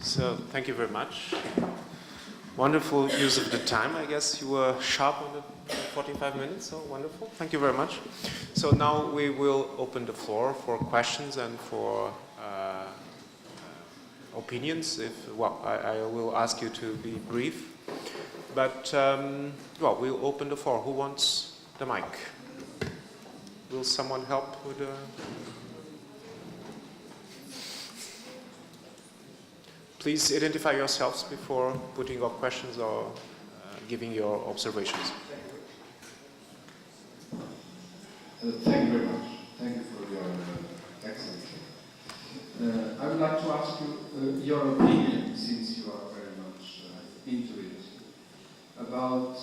So, thank you very much. Wonderful use of the time. I guess you were sharp on the 45 minutes, so wonderful. Thank you very much. So now we will open the floor for questions and for opinions. I will ask you to be brief. But, we'll open the floor. Who wants the mic? Will someone help with the... Please identify yourselves before putting up questions or giving your observations. Thank you very much. Thank you for your excellent. I would like to ask you your opinion, since you are very much into it, about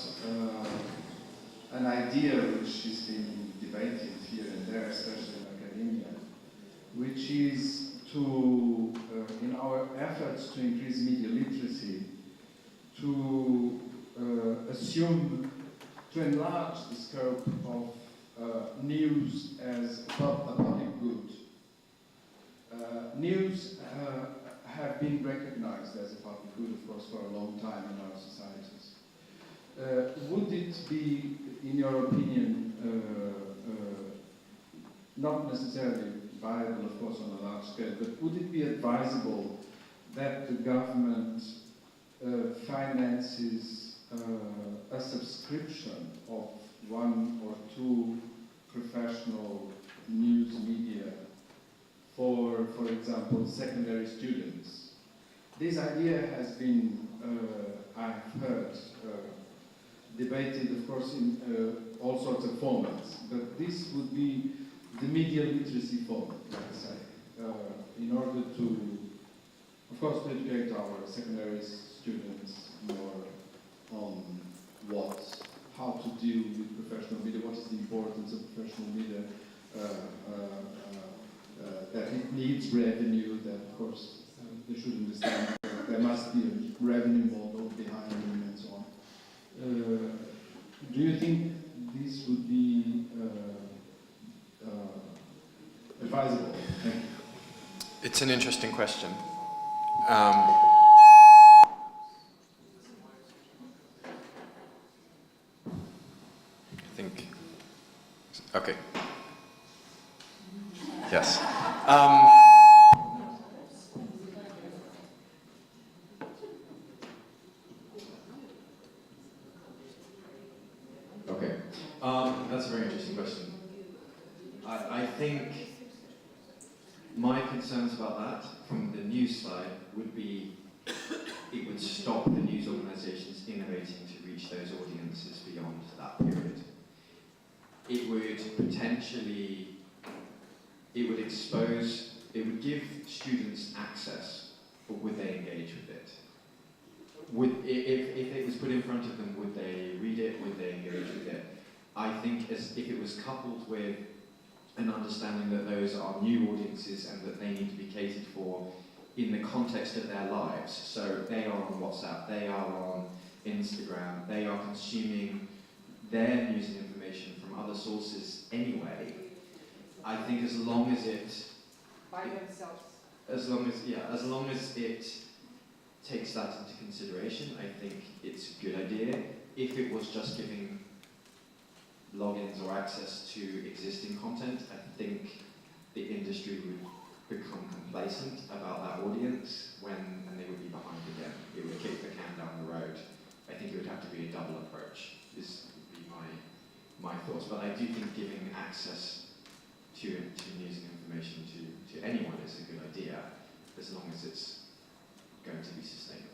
an idea which is being debated here and there, especially in academia, which is to, in our efforts to increase media literacy, to assume, to enlarge the scope of news as a public good. News have been recognized as a public good, of course, for a long time in our societies. Would it be, in your opinion, not necessarily viable, of course, on a large scale, but would it be advisable that the government finances a subscription of 1 or 2 professional news media for example, secondary students? This idea has been, I've heard, debated, of course, in all sorts of formats, but this would be the media literacy format, let's say, in order to, of course, to educate our secondary students more on how to deal with professional media, what is the importance of professional media, needs revenue, that of course they should understand that there must be a revenue model behind them and so on. Do you think this would be advisable? Thank you. It's an interesting question. I think. Okay. Yes. Okay, that's a very interesting question. I think my concerns about that from the news side would be it would stop the news organisations innovating to reach those audiences beyond that period. It would potentially, it would expose, it would give students access, but would they engage with it? If it was put in front of them, would they read it? Would they engage with it? I think if it was coupled with an understanding that those are new audiences and that they need to be catered for in the context of their lives. So they are on WhatsApp, they are on Instagram, they are consuming their news and information from other sources anyway. I think as long as it... By themselves. As long as it takes that into consideration, I think it's a good idea. If it was just giving logins or access to existing content, I think the industry would become complacent about that audience and they would be behind again. It would kick the can down the road. I think it would have to be a double approach, would be my thoughts. But I do think giving access to news and information to anyone is a good idea, as long as it's going to be sustainable.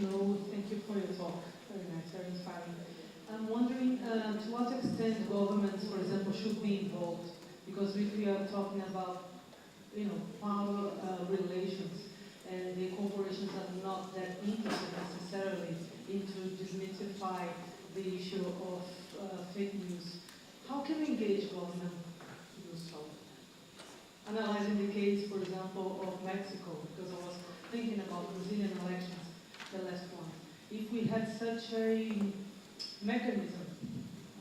No, thank you for your talk. Very nice, very inspiring. I'm wondering to what extent governments, for example, should be involved, because if we are talking about, power relations, and the corporations are not that interested necessarily into demystify the issue of fake news. How can we engage government to do so? Analyzing the case, for example, of Mexico, because I was thinking about Brazilian elections, the last one. If we had such a mechanism,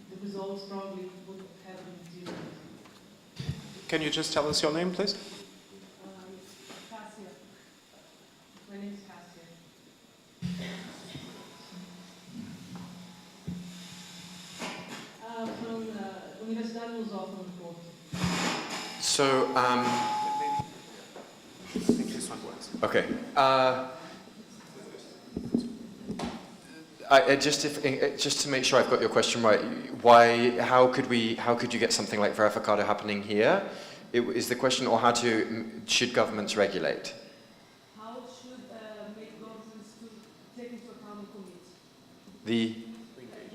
the results probably would have been different. Can you just tell us your name, please? Cassia. My name is Cassia. From Universidade Lusófona do Porto. So, I think this one works. Okay. Just to make sure I've got your question right, how could you get something like verificado happening here? Is the question, or should governments regulate? How should make governments to take into account and commit? The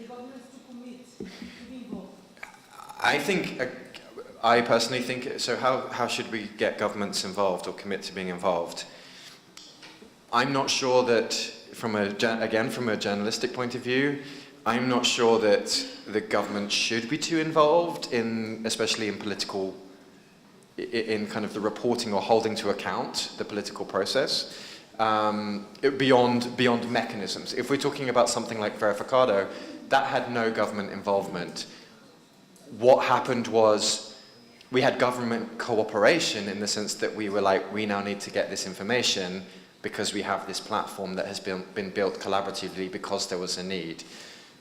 governments to commit, to be involved. I personally think, so how should we get governments involved or commit to being involved? I'm not sure that, from a journalistic point of view, I'm not sure that the government should be too involved especially in political, in kind of the reporting or holding to account the political process, beyond mechanisms. If we're talking about something like verificado, that had no government involvement. What happened was we had government cooperation in the sense that we were like, we now need to get this information because we have this platform that has been built collaboratively because there was a need.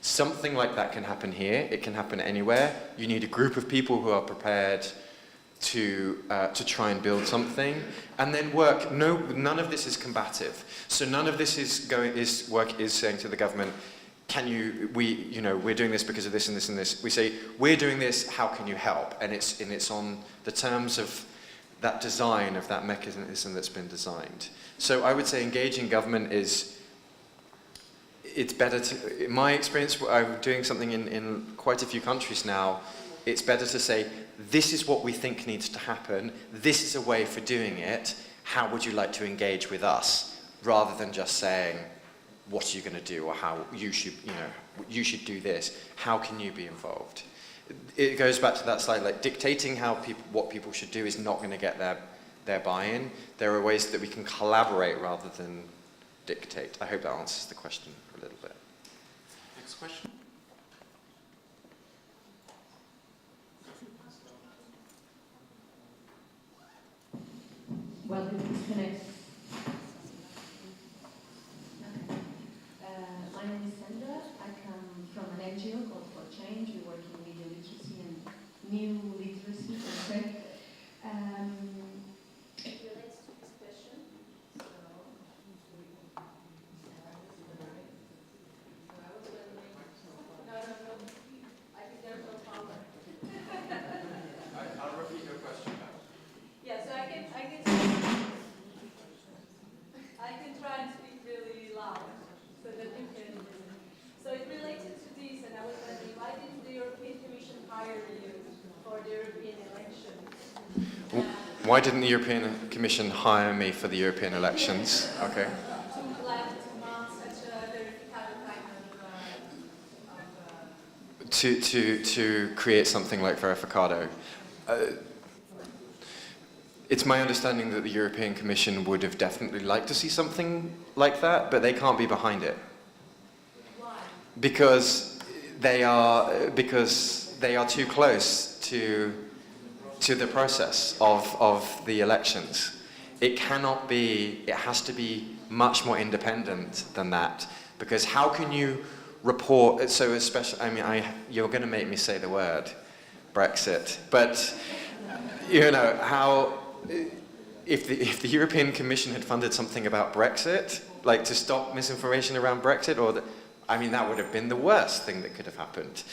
Something like that can happen here. It can happen anywhere. You need a group of people who are prepared to try and build something and then work. None of this is combative. So none of this is saying to the government, we're doing this because of this and this and this. We say, we're doing this, how can you help? And it's on the terms of that design, of that mechanism that's been designed. So I would say engaging government it's better to, in my experience, I'm doing something in quite a few countries now, it's better to say, this is what we think needs to happen, this is a way for doing it, how would you like to engage with us, rather than just saying, what are you going to do, or how you should, you should do this. How can you be involved? It goes back to that slide, like dictating what people should do is not going to get their buy-in. There are ways that we can collaborate rather than dictate. I hope that answers the question a little bit. Next question. Well, disconnect. My name is Sandra. I come from an NGO called For Change. We work in media literacy and new literacy and tech. It relates to this question. So, I was wondering. No. I think there's no problem. I'll repeat your question now. Yeah, so I can try and speak really loud so that you can listen. So it related to this, and I was wondering, why didn't the European Commission hire you for the European elections? Why didn't the European Commission hire me for the European elections? Okay. To mount such a verificação kind of To create something like verificado. It's my understanding that the European Commission would have definitely liked to see something like that, but they can't be behind it. Why? Because they are too close to the process of the elections. It cannot be, it has to be much more independent than that, because how can you report, so especially, you're going to make me say the word Brexit, but how, if the European Commission had funded something about Brexit, like to stop misinformation around Brexit, that would have been the worst thing that could have happened.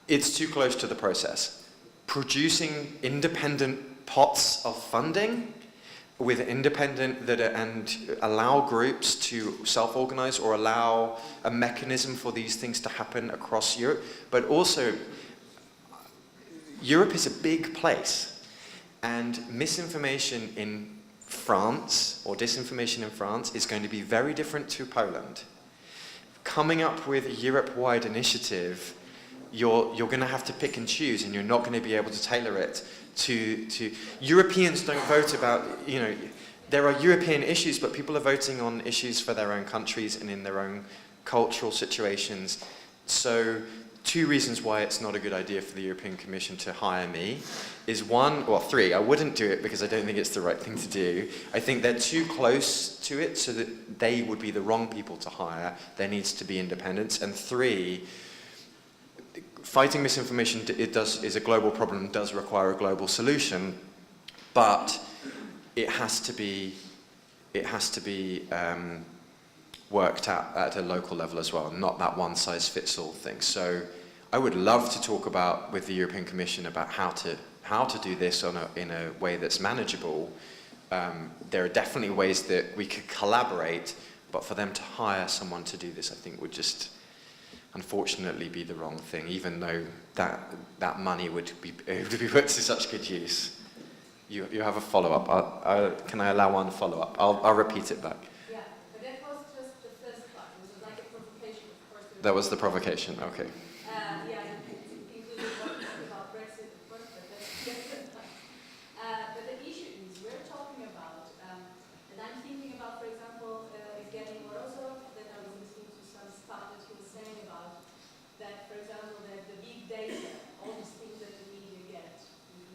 It's too close to the process. Producing independent pots of funding with independent and allow groups to self-organize or allow a mechanism for these things to happen across Europe, but also Europe is a big place. And misinformation in France, or disinformation in France, is going to be very different to Poland. Coming up with a Europe-wide initiative, you're going to have to pick and choose, and you're not going to be able to tailor it to... Europeans don't vote about, there are European issues, but people are voting on issues for their own countries and in their own cultural situations. So, two reasons why it's not a good idea for the European Commission to hire me is three. I wouldn't do it because I don't think it's the right thing to do. I think they're too close to it so that they would be the wrong people to hire. There needs to be independence. And three, fighting misinformation is a global problem, does require a global solution, but it has to be worked out at a local level as well, not that one-size-fits-all thing. So I would love to talk with the European Commission about how to do this in a way that's manageable. There are definitely ways that we could collaborate, but for them to hire someone to do this, I think would just unfortunately be the wrong thing, even though that money would be put to such good use. You have a follow-up. Can I allow one follow-up? I'll repeat it back. Yeah, but that was just the first part. It was like a provocation, of course. That was the provocation, okay. Including what you said about Brexit, of course, but that's different. But the issue is, we're talking about, and I'm thinking about, for example, getting Morozo, that I was listening to some stuff that he was saying about, that, for example, that the big data, all these things that the media get,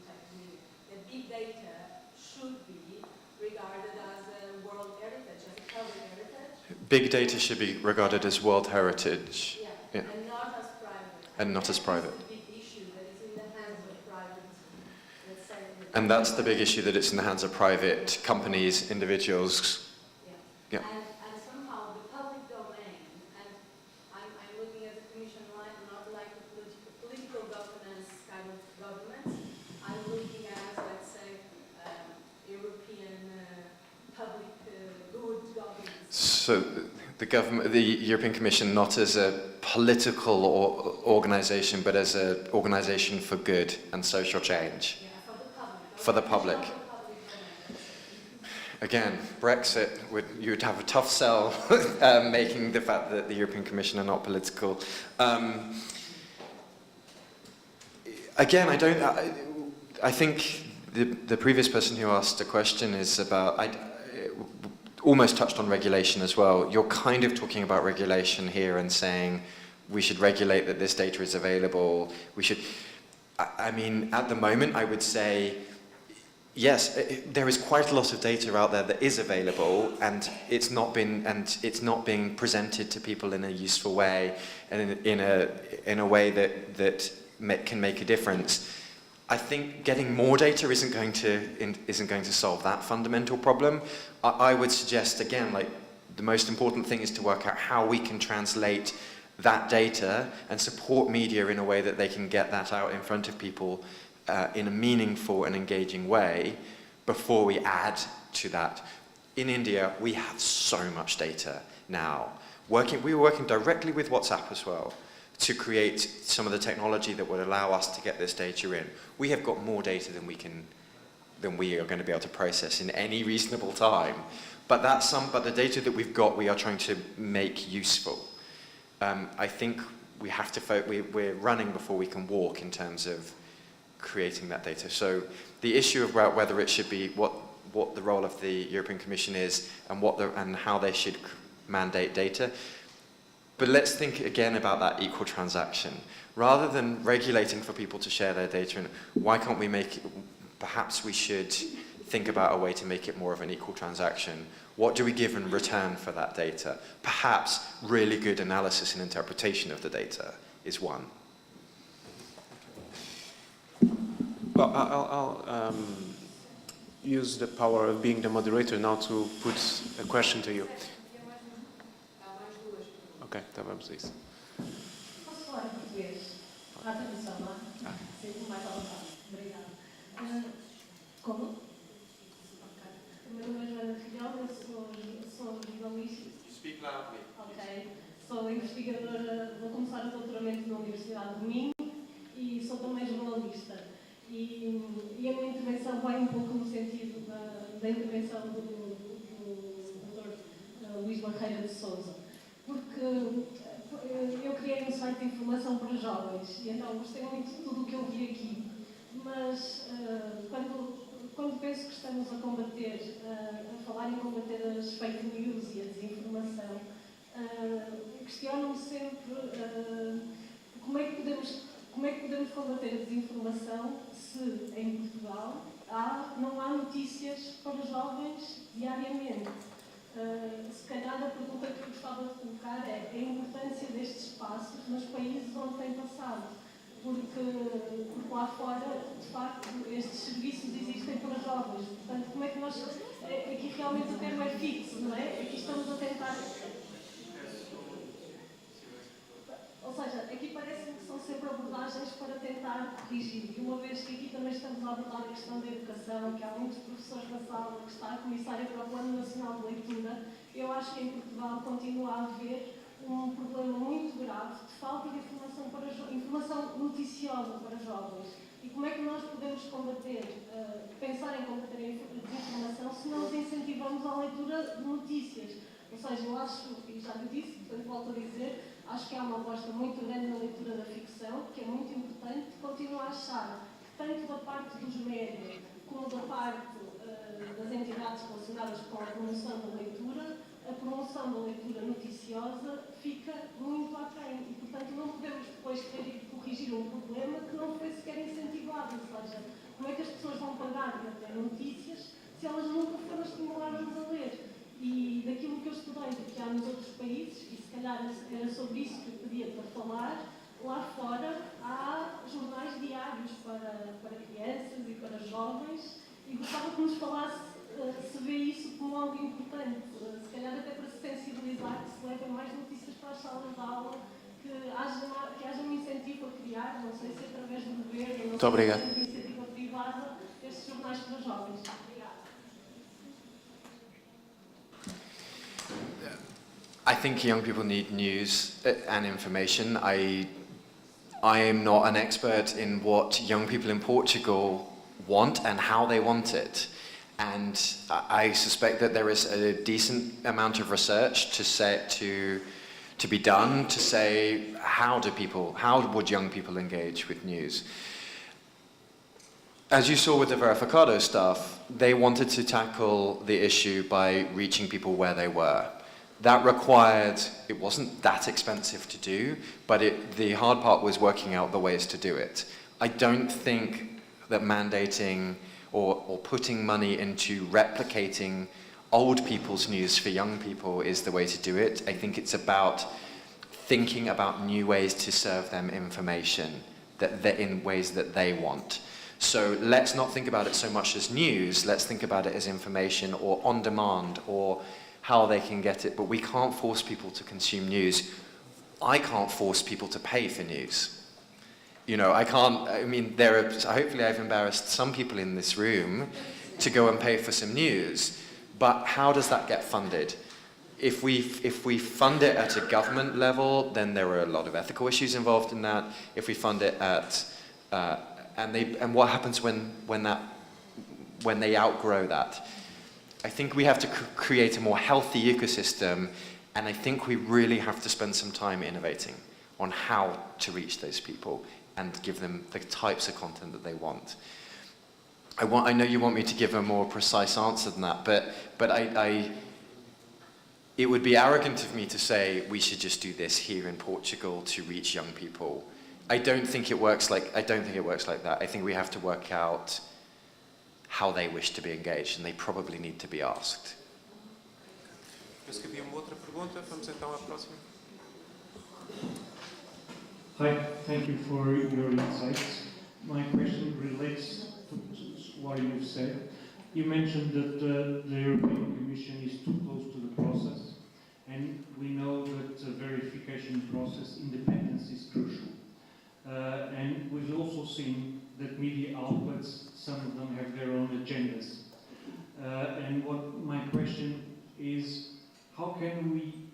that big data should be regarded as a world heritage, as a public heritage. Big data should be regarded as world heritage. Yeah. And not as private. And not as private. That's the big issue, that it's in the hands of private, let's say. And that's the big issue, that it's in the hands of private companies, individuals. Yeah. And somehow the public domain, and I'm looking at the Commission line, not like a political governance kind of government. I'm looking at, let's say, European public good governance. So the European Commission, not as a political organization, but as an organization for good and social change. Yeah, for the public. For the public. Again, Brexit, you would have a tough sell making the fact that the European Commission are not political. Again, I think the previous person who asked a question is about, almost touched on regulation as well. You're kind of talking about regulation here and saying we should regulate that this data is available. We should, I mean, at the moment I would say, yes, there is quite a lot of data out there that is available, and it's not being presented to people in a useful way and in a way that can make a difference. I think getting more data isn't going to solve that fundamental problem. I would suggest, again, like, the most important thing is to work out how we can translate that data and support media in a way that they can get that out in front of people in a meaningful and engaging way before we add to that. In India, we have so much data now. We were working directly with WhatsApp as well to create some of the technology that would allow us to get this data in. We have got more data than we are going to be able to process in any reasonable time. But the data that we've got, we are trying to make useful. I think we have to we're running before we can walk in terms of creating that data. So the issue about whether it should be what the role of the European Commission is and how they should mandate data. But let's think again about that equal transaction. Rather than regulating for people to share their data, and why can't we perhaps we should think about a way to make it more of an equal transaction. What do we give in return for that data? Perhaps really good analysis and interpretation of the data is one. Well, I'll use the power of being the moderator now to put a question to you. Ok, então vamos a isso. Posso falar em português? À tradução, não é? Sim, mais à vontade. Obrigada. Como? Ok. O meu nome é Joana Filhão, eu sou jornalista. You speak loudly. Ok. Sou investigadora, vou começar o doutoramento na Universidade do Minho e sou também jornalista. E a minha intervenção vai um pouco no sentido da intervenção do Dr. Luís Barreira de Sousa. Porque eu criei um site de informação para jovens e então gostei muito de tudo o que eu vi aqui. Mas quando penso que estamos a falar em combater as fake news e a desinformação, questiono-me sempre como é que podemos combater a desinformação se em Portugal não há notícias para jovens diariamente. Se calhar a pergunta que eu gostava de colocar é a importância destes espaços nos países onde tem passado. Porque lá fora, de facto, estes serviços existem para jovens. Portanto, como é que nós... Aqui realmente o termo é fixo, não é? Aqui estamos a tentar... Ou seja, aqui parece-me que são sempre abordagens para tentar corrigir. E uma vez que aqui também estamos a abordar a questão da educação, que há muitos professores na sala, que está a comissária para o Plano Nacional de Leitura, eu acho que em Portugal continua a haver um problema muito grave de falta de informação noticiosa para jovens. E como é que nós podemos pensar em combater a desinformação se não os incentivamos à leitura de notícias? Ou seja, eu acho, e já lhe disse, portanto volto a dizer, acho que há uma aposta muito grande na leitura da ficção, que é muito importante. Continuo a achar que tanto da parte dos médias como da parte das entidades relacionadas com a promoção da leitura, a promoção da leitura noticiosa fica muito aquém. E, portanto, não podemos depois querer corrigir um problema que não foi sequer incentivado. Ou seja, como é que as pessoas vão pagar para ter notícias se elas nunca foram estimuladas a ler? E daquilo que eu estudei, do que há nos outros países, e se calhar era sobre isso que eu pedia para falar, lá fora há jornais diários para crianças e para jovens, e gostava que nos falasse se vê isso como algo importante, se calhar até para se sensibilizar, que se levem mais notícias para as salas de aula, que haja um incentivo a criar, não sei se através do governo, não sei se de iniciativa privada, estes jornais para jovens. I think young people need news and information. I am not an expert in what young people in Portugal want and how they want it. And I suspect that there is a decent amount of research to be done to say how would young people engage with news. As you saw with the verificado stuff, they wanted to tackle the issue by reaching people where they were. That required, it wasn't that expensive to do, but the hard part was working out the ways to do it. I don't think that mandating or putting money into replicating old people's news for young people is the way to do it. I think it's about thinking about new ways to serve them information in ways that they want. So let's not think about it so much as news, let's think about it as information or on demand or how they can get it, but we can't force people to consume news. I can't force people to pay for news. You know, hopefully I've embarrassed some people in this room to go and pay for some news, but how does that get funded? If we fund it at a government level, then there are a lot of ethical issues involved in that. If we fund it at, and what happens when they outgrow that? I think we have to create a more healthy ecosystem, and I think we really have to spend some time innovating on how to reach those people and give them the types of content that they want. I know you want me to give a more precise answer than that, but it would be arrogant of me to say we should just do this here in Portugal to reach young people. I don't think it works like that. I think we have to work out how they wish to be engaged, and they probably need to be asked. Penso que havia uma outra pergunta. Vamos então à próxima. Hi, thank you for your insights. My question relates to what you've said. You mentioned that the European Commission is too close to the process, and we know that the verification process independence is crucial. And we've also seen that media outlets, some of them have their own agendas. And what my question is, how did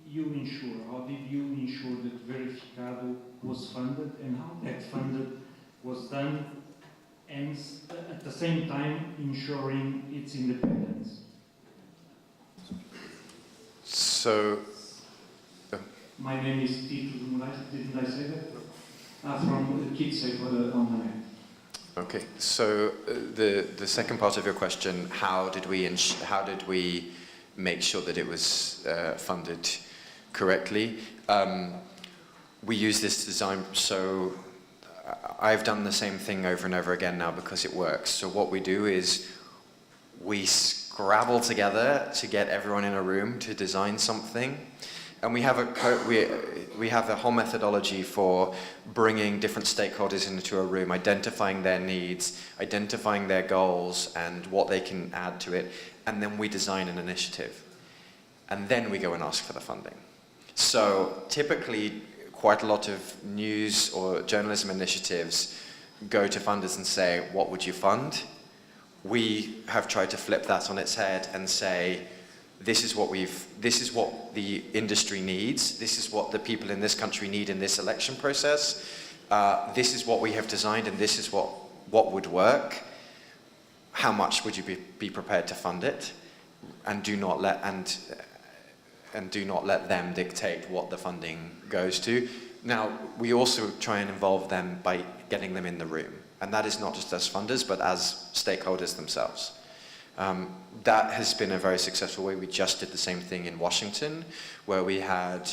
you ensure that Verificado was funded, and how that funded was done, and at the same time ensuring its independence? So, My name is Tito de Moraes, didn't I say that? From Kids on the net. okay, so the second part of your question, how did we make sure that it was funded correctly? We use this design, so I've done the same thing over and over again now because it works. So what we do is we scrabble together to get everyone in a room to design something. And we have a whole methodology for bringing different stakeholders into a room, identifying their needs, identifying their goals and what they can add to it, and then we design an initiative. And then we go and ask for the funding. So typically, quite a lot of news or journalism initiatives go to funders and say, what would you fund? We have tried to flip that on its head and say, this is what the industry needs, this is what the people in this country need in this election process, this is what we have designed, and this is what would work. How much would you be prepared to fund it? And do not let them dictate what the funding goes to. Now, we also try and involve them by getting them in the room, and that is not just as funders, but as stakeholders themselves. That has been a very successful way. We just did the same thing in Washington, where we had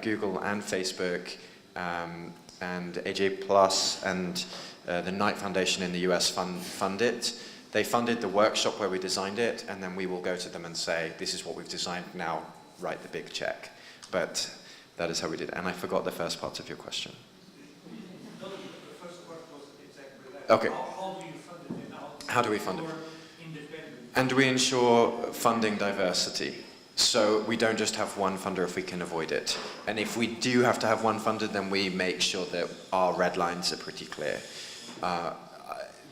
Google and Facebook and AJ Plus and the Knight Foundation in the US fund it. They funded the workshop where we designed it, and then we will go to them and say, this is what we've designed, now write the big check. But that is how we did it. And I forgot the first part of your question. No, the first part was exactly that. Okay. How do you fund it now? How do we fund it? Independent. And we ensure funding diversity. So we don't just have one funder if we can avoid it. And if we do have to have one funder, then we make sure that our red lines are pretty clear.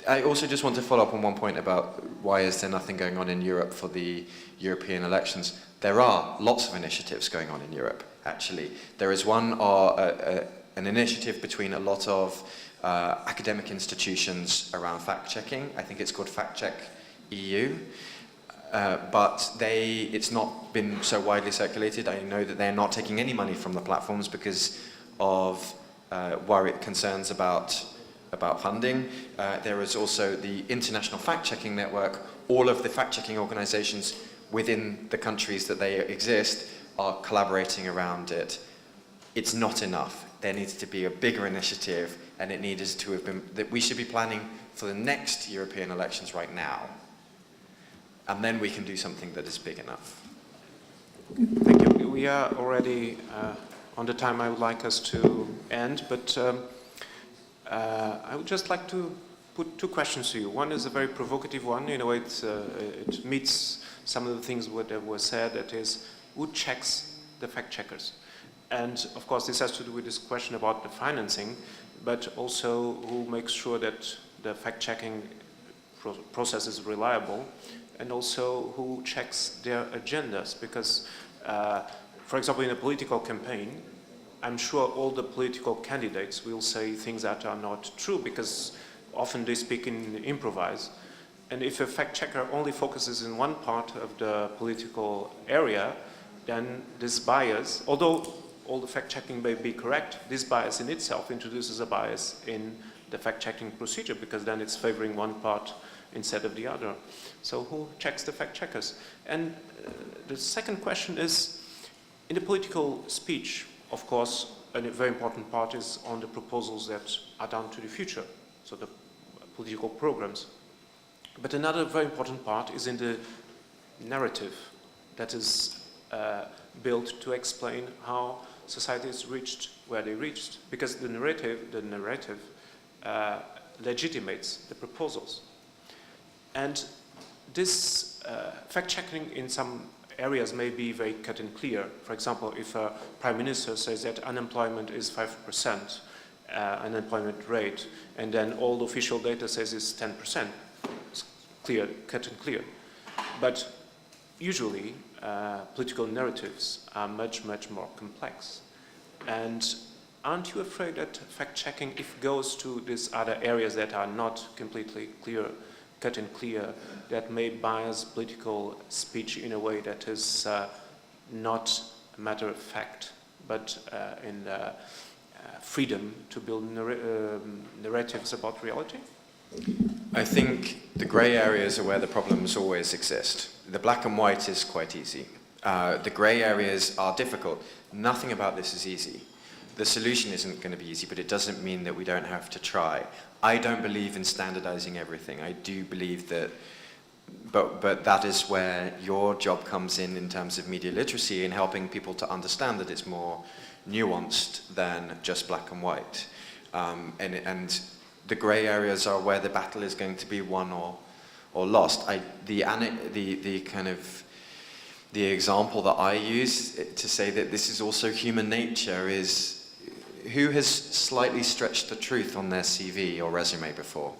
I also just want to follow up on one point about why is there nothing going on in Europe for the European elections. There are lots of initiatives going on in Europe, actually. There is one, an initiative between a lot of academic institutions around fact-checking. I think it's called Fact Check EU. but it's not been so widely circulated. I know that they're not taking any money from the platforms because of concerns about funding. There is also the International Fact-Checking Network. All of the fact-checking organizations within the countries that they exist are collaborating around it. It's not enough. There needs to be a bigger initiative, and it needs to have been, that we should be planning for the next European elections right now. And then we can do something that is big enough. Thank you. We are already on the time I would like us to end, but I would just like to put two questions to you. One is a very provocative one. In a way, it meets some of the things that were said, that is, who checks the fact checkers? And of course, this has to do with this question about the financing, but also who makes sure that the fact-checking process is reliable, and also who checks their agendas. Because, for example, in a political campaign, I'm sure all the political candidates will say things that are not true, because often they speak in improvise. And if a fact-checker only focuses in one part of the political area, then this bias, although all the fact-checking may be correct, this bias in itself introduces a bias in the fact-checking procedure, because then it's favoring one part instead of the other. So who checks the fact-checkers? And the second question is, in the political speech, of course, a very important part is on the proposals that are done to the future, so the political programs. But another very important part is in the narrative that is built to explain how society has reached where they reached, because the narrative legitimates the proposals. And this fact-checking in some areas may be very cut and clear. For example, if a prime minister says that unemployment is 5%, unemployment rate, and then all the official data says it's 10%, it's clear, cut and clear. But usually, political narratives are much, much more complex. And aren't you afraid that fact-checking, if it goes to these other areas that are not completely clear, cut and clear, that may bias political speech in a way that is not a matter of fact, but in freedom to build narratives about reality? I think the grey areas are where the problems always exist. The black and white is quite easy. The grey areas are difficult. Nothing about this is easy. The solution isn't going to be easy, but it doesn't mean that we don't have to try. I don't believe in standardizing everything. I do believe that, but that is where your job comes in terms of media literacy, and helping people to understand that it's more nuanced than just black and white. And the grey areas are where the battle is going to be won or lost. The example that I use to say that this is also human nature is, who has slightly stretched the truth on their CV or resume before?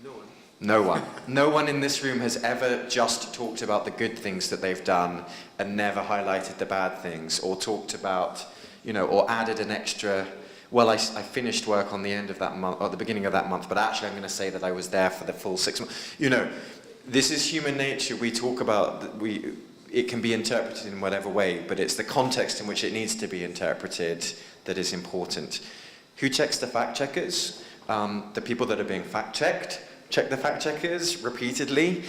No one. No one. No one in this room has ever just talked about the good things that they've done and never highlighted the bad things, or talked about, or added an extra, well, I finished work on the end of that month, or the beginning of that month, but actually I'm going to say that I was there for the full 6 months. This is human nature. We talk about, it can be interpreted in whatever way, but it's the context in which it needs to be interpreted that is important. Who checks the fact checkers? The people that are being fact checked check the fact checkers repeatedly.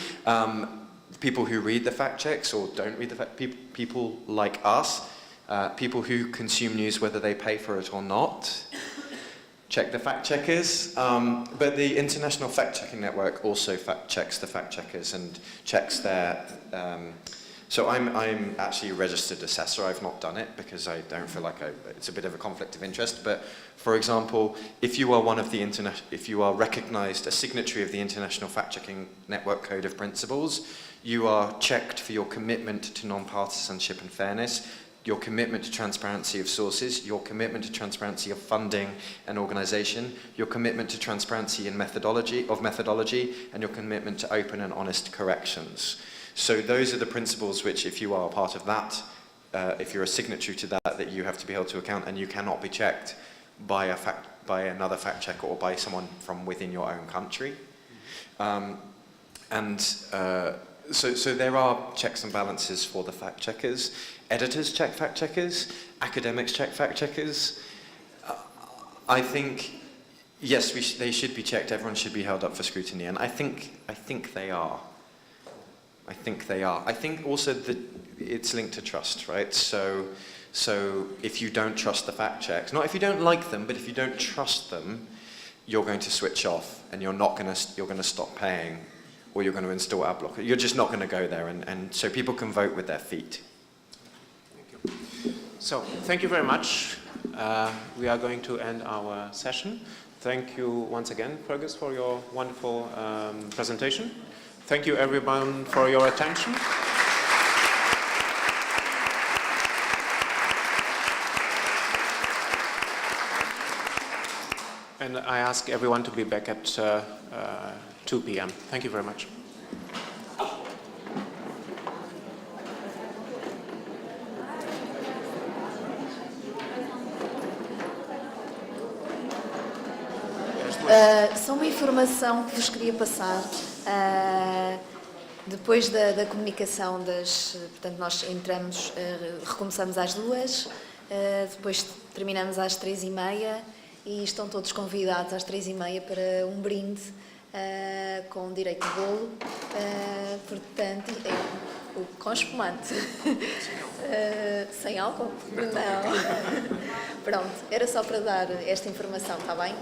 People who read the fact checks or don't read the fact, people like us, people who consume news whether they pay for it or not, check the fact checkers. But the International Fact-Checking Network also fact checks the fact checkers and checks their. So I'm actually a registered assessor. I've not done it because I don't feel like it's a bit of a conflict of interest. But for example, if you are if you are recognised a signatory of the International Fact-Checking Network Code of Principles, you are checked for your commitment to non-partisanship and fairness, your commitment to transparency of sources, your commitment to transparency of funding and organisation, your commitment to transparency in methodology, and your commitment to open and honest corrections. So those are the principles which, if you are a part of that, if you're a signatory to that you have to be held to account, and you cannot be checked by another fact checker or by someone from within your own country. So there are checks and balances for the fact checkers. Editors check fact checkers. Academics check fact checkers. I think, yes, they should be checked. Everyone should be held up for scrutiny, and I think they are. I think also that it's linked to trust, right? So if you don't trust the fact checks, not if you don't like them, but if you don't trust them, you're going to switch off, and you're going to stop paying, or you're going to install ad blocker. You're just not going to go there, and so people can vote with their feet. Thank you. So thank you very much. We are going to end our session. Thank you once again, Fergus, for your wonderful presentation. Thank you everyone for your attention. And I ask everyone to be back at 2 p.m. Thank you very much. Só uma informação que vos queria passar. Depois da comunicação portanto, nós entramos, recomeçamos às 2, depois terminamos às 3h30 e estão todos convidados às 3h30 para um brinde com direito de bolo, portanto, com espumante. Sem álcool? Não. Pronto, era só para dar esta informação, está bem?